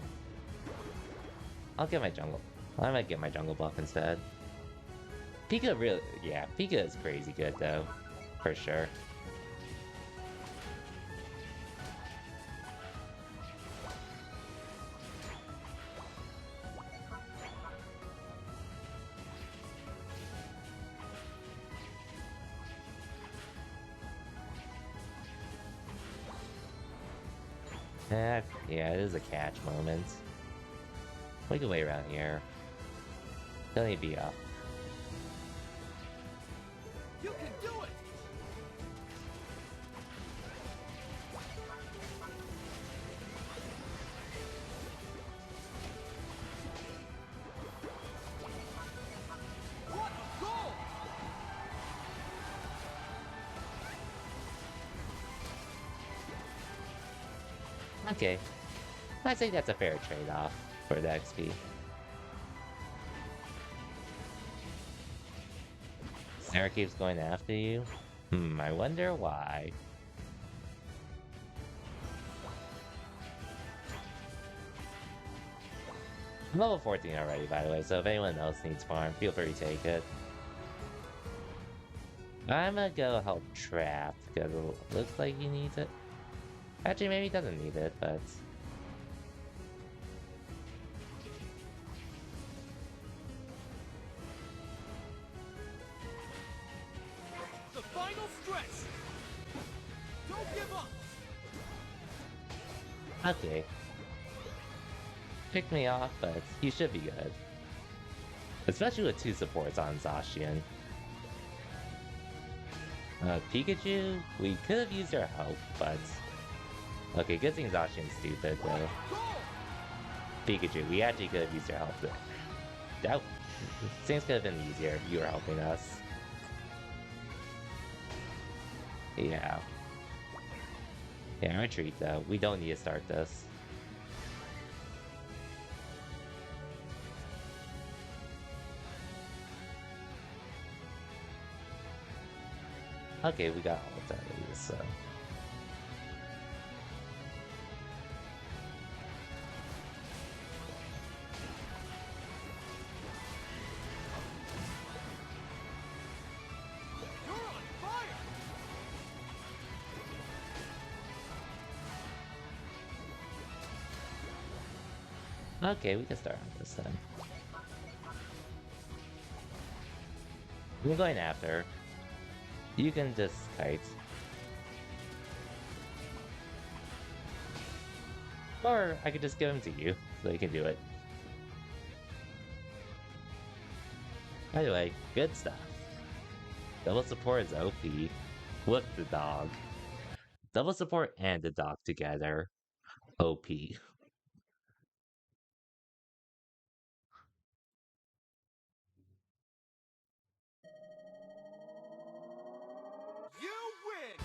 I'll get my jungle. I might get my jungle buff instead. Pika really, yeah, Pika is crazy good though, for sure. Yeah, it is a catch moment. We can wait around here. Don't need to be up. You can do it! What a goal! Okay. I think that's a fair trade-off for the XP. Sarah keeps going after you? I wonder why. I'm level 14 already, by the way, so if anyone else needs farm, feel free to take it. I'm gonna go help Trap, because it looks like he needs it. Actually, maybe he doesn't need it, but... The final stretch! Don't give up! Okay. Pick me off, but you should be good. Especially with 2 supports on Zacian. Pikachu, we could have used our help, but... Okay, good thing Zacian's stupid, though. Pikachu, we actually could have used your help, though. That... Things could have been easier if you were helping us. Yeah. Yeah, retreat, though. We don't need to start this. Okay, we got all of that at least, so... You're on fire! Okay, we can start on this then. We're going after. You can just kite. Or I could just give him to you, so you can do it. By the way, good stuff. Double support is OP. With the dog. Double support and the dog together. OP. You win!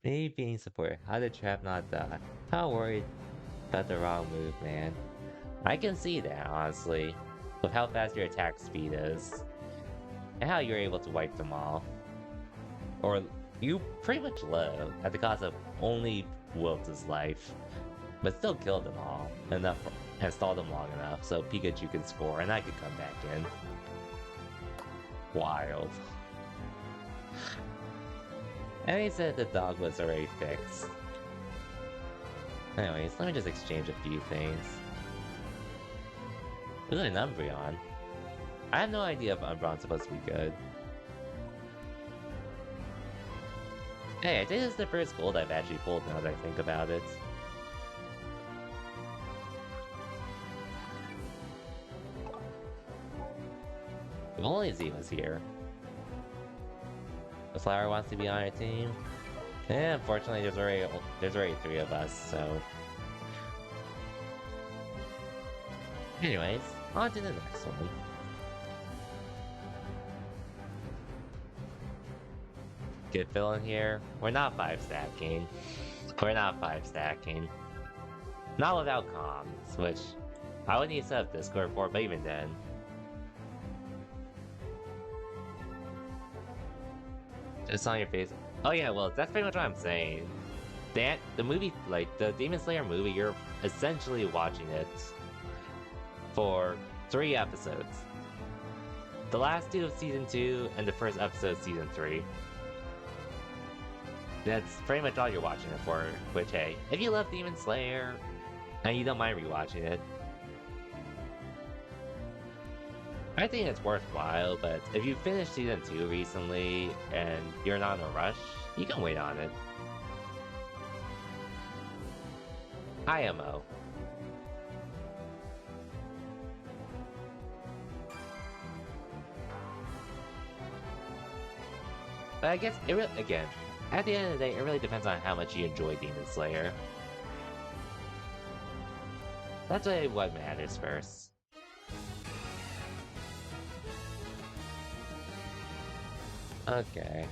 Me being support. How did Trap not die? How worried about the wrong move, man. I can see that, honestly. With how fast your attack speed is. And how you're able to wipe them all. Or you pretty much live at the cost of only Wilt's life. But still killed them all enough and stalled them long enough so Pikachu could score and I could come back in. Wild. And he said the dog was already fixed. Anyways, let me just exchange a few things. There's an Umbreon. I have no idea if Umbreon's supposed to be good. Hey, I think this is the first gold I've actually pulled now that I think about it. If only Z was here. The flower wants to be on our team. Yeah, unfortunately there's already 3 of us, so Anyways, on to the next one. Good feeling here. We're not 5 stacking. We're not 5 stacking. Not without comms, which I would need to set up Discord for, but even then. Just on your face. Oh yeah, well, that's pretty much what I'm saying. The movie, like, the Demon Slayer movie, you're essentially watching it for 3 episodes. The last 2 of Season 2 and the first episode of Season 3. That's pretty much all you're watching it for, which, hey, if you love Demon Slayer, and you don't mind rewatching it, I think it's worthwhile, but if you finished Season 2 recently, and you're not in a rush, you can wait on it. IMO. But I guess, again, at the end of the day, it really depends on how much you enjoy Demon Slayer. That's really what matters first. Okay.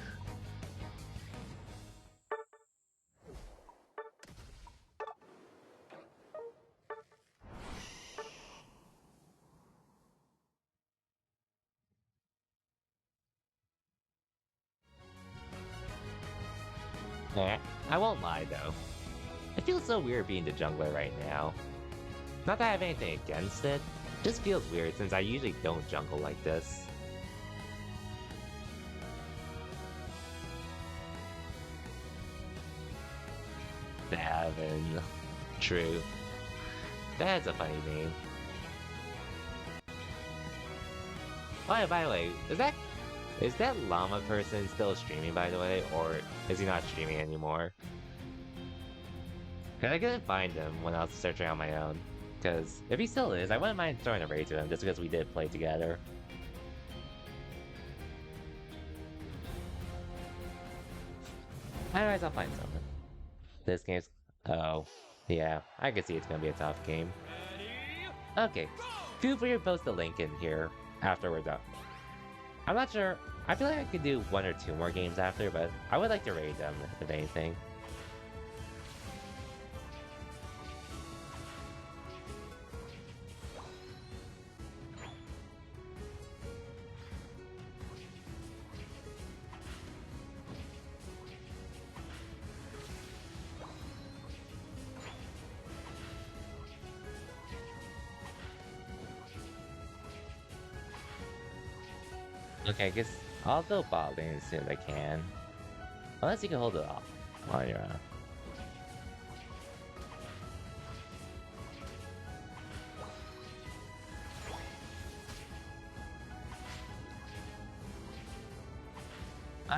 I won't lie though. It feels so weird being the jungler right now. Not that I have anything against it, just feels weird since I usually don't jungle like this. Davin. True. That's a funny name. Oh yeah, by the way, is that llama person still streaming, by the way, or is he not streaming anymore? Cause I couldn't find him when I was searching on my own. Cause if he still is, I wouldn't mind throwing a raid to him just because we did play together. Anyways, I'll find someone. This game's... Oh, yeah, I can see it's gonna be a tough game. Okay, feel free to post the link in here after we're done. I'm not sure. I feel like I could do 1 or 2 more games after, but I would like to raid them, if anything. Okay, I guess I'll go bot lane as soon as I can. Unless you can hold it off while you're out.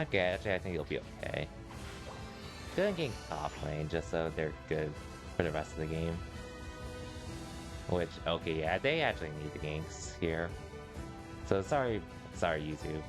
Okay, actually I think you'll be okay. Good getting top lane just so they're good for the rest of the game. Which, okay, yeah, they actually need the ganks here. So sorry, YouTube.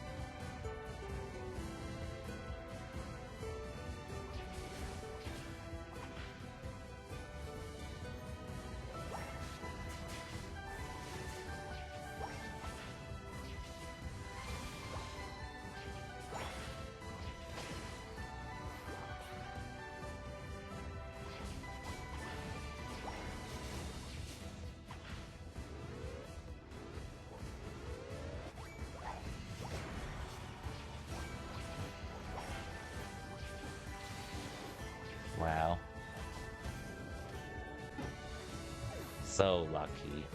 Wow. So lucky.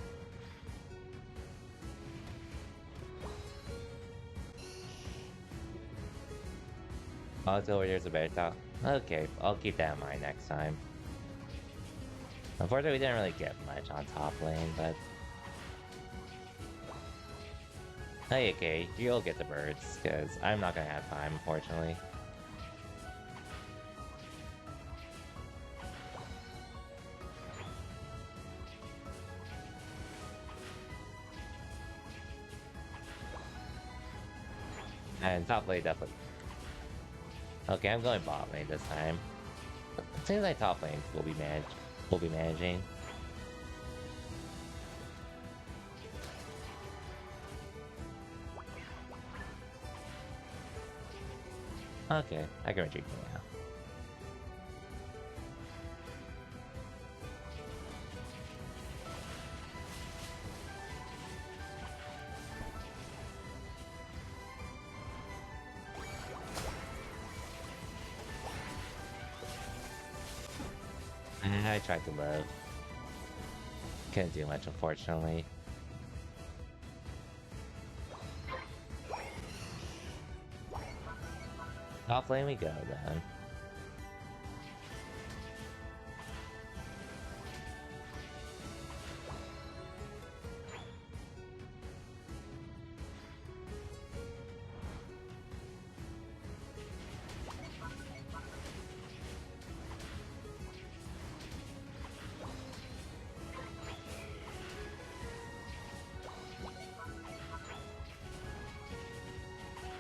Also, there's a better top. Okay, I'll keep that in mind next time. Unfortunately, we didn't really get much on top lane, but... Hey, okay, you'll get the birds, because I'm not gonna have time, unfortunately. And top lane definitely. Okay, I'm going bot lane this time. It seems like top lane will be managing. Okay, I can retreat now. I tried to live. Couldn't do much, unfortunately. Off lane we go, then.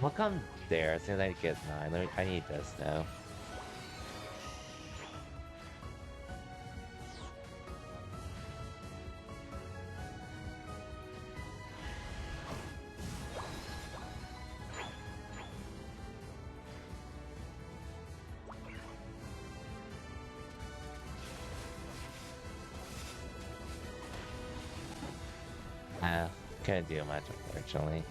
We'll come there as soon as I get 9. I need this, though. Couldn't do much, unfortunately.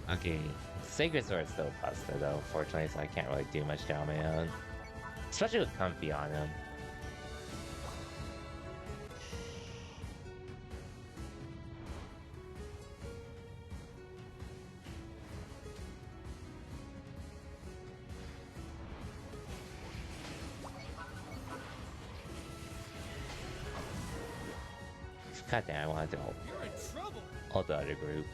Okay, Sacred Sword's still busted though, unfortunately, so I can't really do much down my own. Especially with Comfy on him. God damn, I wanted to You're in trouble. ult the other group.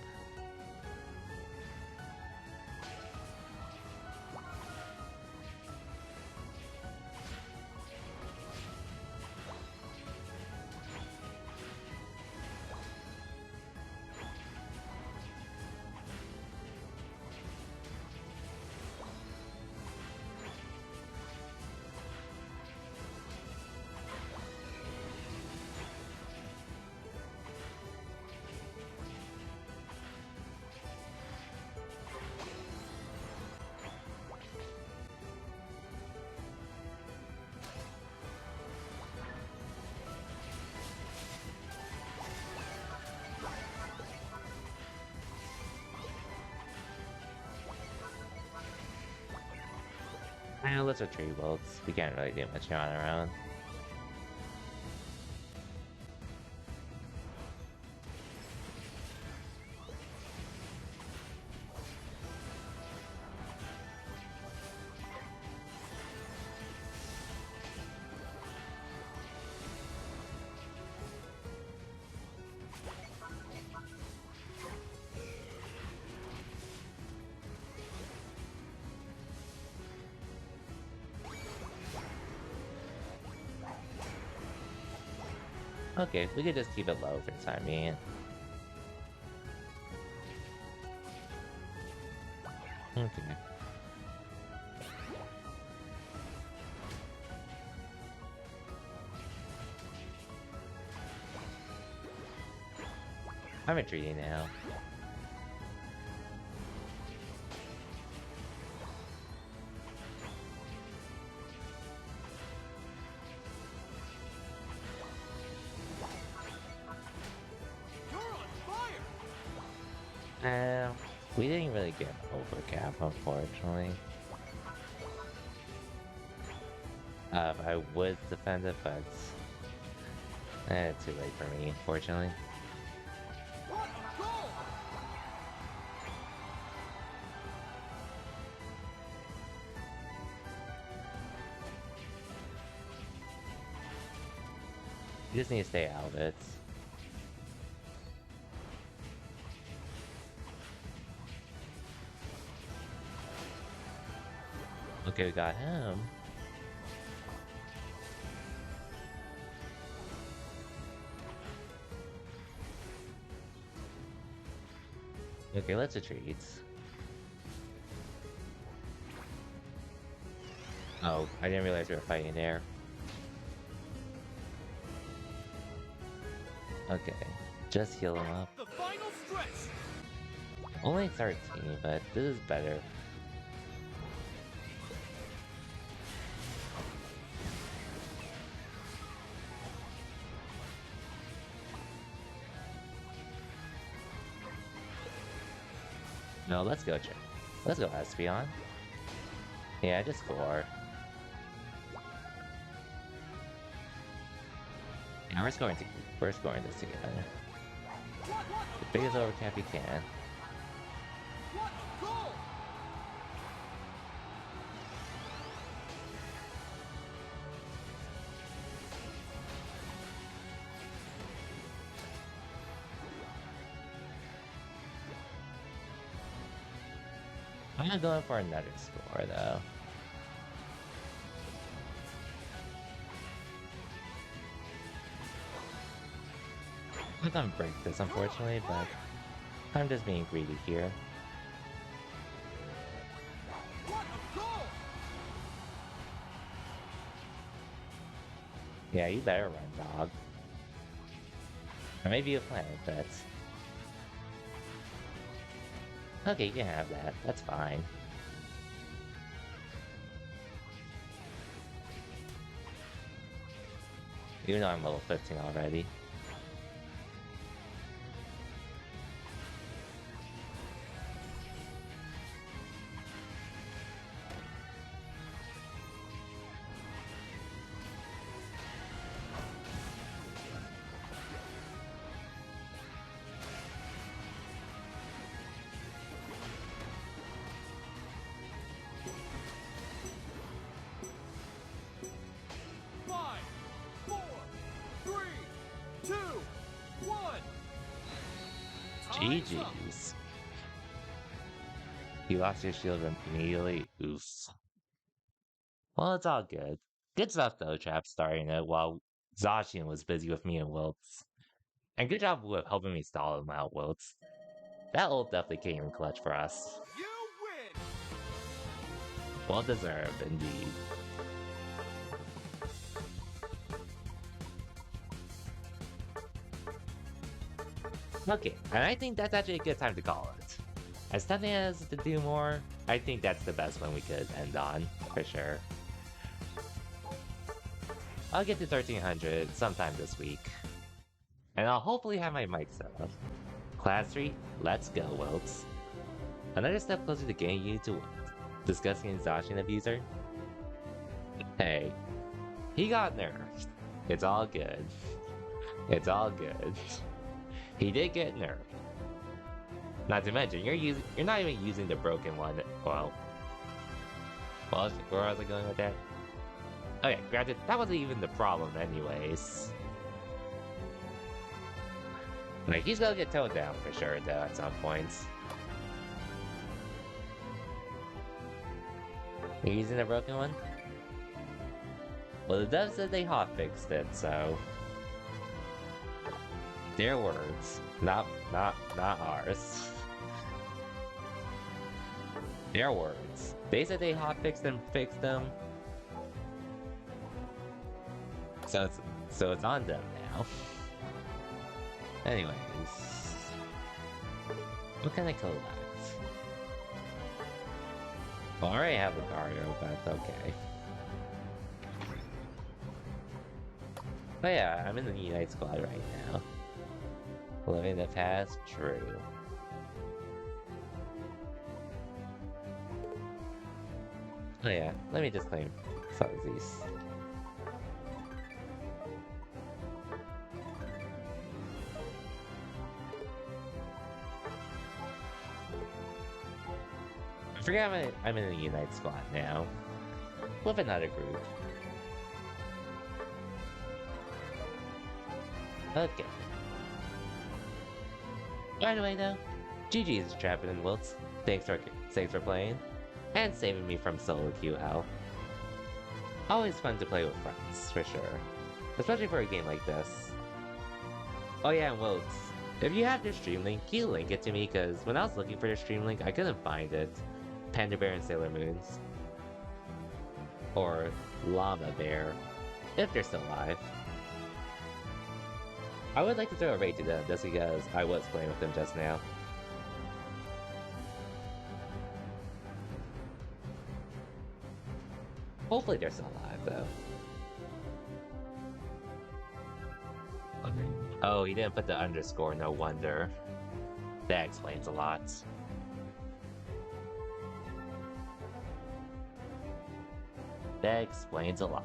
Well, let's retreat bolts. We can't really do much on our own. Okay, we could just keep it low for the time being. Okay. I'm retreating now. We didn't really get overcap, unfortunately. I would defend it, but it's too late for me, unfortunately. What a goal! You just need to stay out of it. Okay, we got him. Okay, let's retreat. Oh, I didn't realize we were fighting there. Okay, just heal him up. The final stretch. Only 13, but this is better. No, let's go check. Let's go Espeon. Yeah, just 4. Yeah, we're scoring this together. The biggest overcap you can. What a goal! I'm not going for another score though. I'm not gonna break this unfortunately, but I'm just being greedy here. What a goal! Yeah, you better run, dog. Or maybe a planet, but... Okay, you can have that. That's fine. Even though I'm level 15 already. Five, four, three, two, one. Time's up. GG's. You lost your shield immediately? Oof. Well, it's all good. Good stuff though, Trap starting it while Zacian was busy with me and Wilts. And good job with helping me stall him out, Wilts. That ult definitely came in clutch for us. You win. Well deserved, indeed. Okay, and I think that's actually a good time to call it. As tempting as to do more, I think that's the best one we could end on, for sure. I'll get to 1300 sometime this week. And I'll hopefully have my mic set up. Class 3, let's go, Wilts. Another step closer to getting you to discussing Zacian Abuser? Hey, he got nerfed. It's all good. It's all good. He did get nerfed. Not to mention, you're not even using the broken one. Well, where was I going with that? Okay, granted, that wasn't even the problem anyways. Like, he's gonna get toned down for sure, though, at some points. You're using the broken one? Well, the devs said they hotfixed it, so... Their words, not ours. Their words. They said they hotfixed and fixed them. So it's on them now. Anyways, what can I collect? Well, I already have the cardio, but okay. But yeah, I'm in the Unite squad right now. Living the past, true. Oh yeah, let me just claim some of these. I forgot I'm in the Unite squad now. With another group. Okay. By the way though, GG's Trappin' and Wilts. Thanks for playing. and saving me from solo queue hell. Always fun to play with friends, for sure. Especially for a game like this. Oh yeah, and Wilts, if you have your stream link, can you link it to me? Because when I was looking for your stream link, I couldn't find it. Panda Bear and Sailor Moons. Or Llama Bear, if they're still alive. I would like to throw a raid to them just because I was playing with them just now. Hopefully they're still alive, though. Oh, he didn't put the underscore, no wonder. That explains a lot. That explains a lot.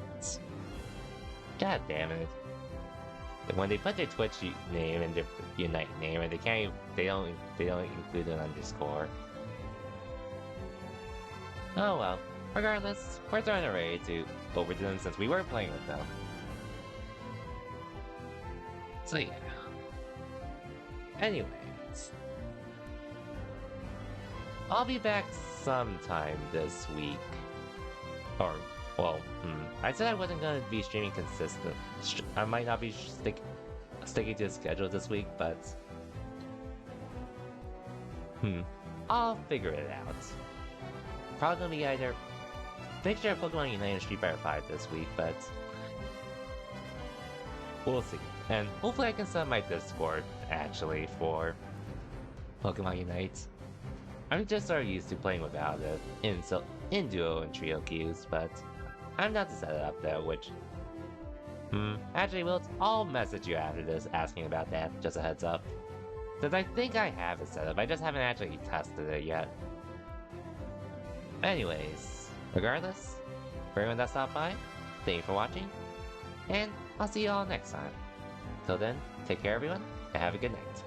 God damn it. When they put their Twitch name and their Unite name, and they don't include an underscore. Oh well. Regardless, we're throwing a raid over to them since we were playing with them. So yeah. Anyways. I'll be back sometime this week. Or, well, I said I wasn't gonna be streaming consistent. I might not be sticking to the schedule this week, but... I'll figure it out. Probably gonna be either Picture of Pokemon Unite and Street Fighter 5 this week, but we'll see. And hopefully I can set up my Discord, actually, for Pokemon Unite. I'm just so used to playing without it in duo and trio queues, but I'm not to set it up though, which... Actually, I'll message you after this asking about that, just a heads up. Since I think I have it set up, I just haven't actually tested it yet. Anyways, regardless, for everyone that stopped by, thank you for watching, and I'll see you all next time. Till then, take care everyone, and have a good night.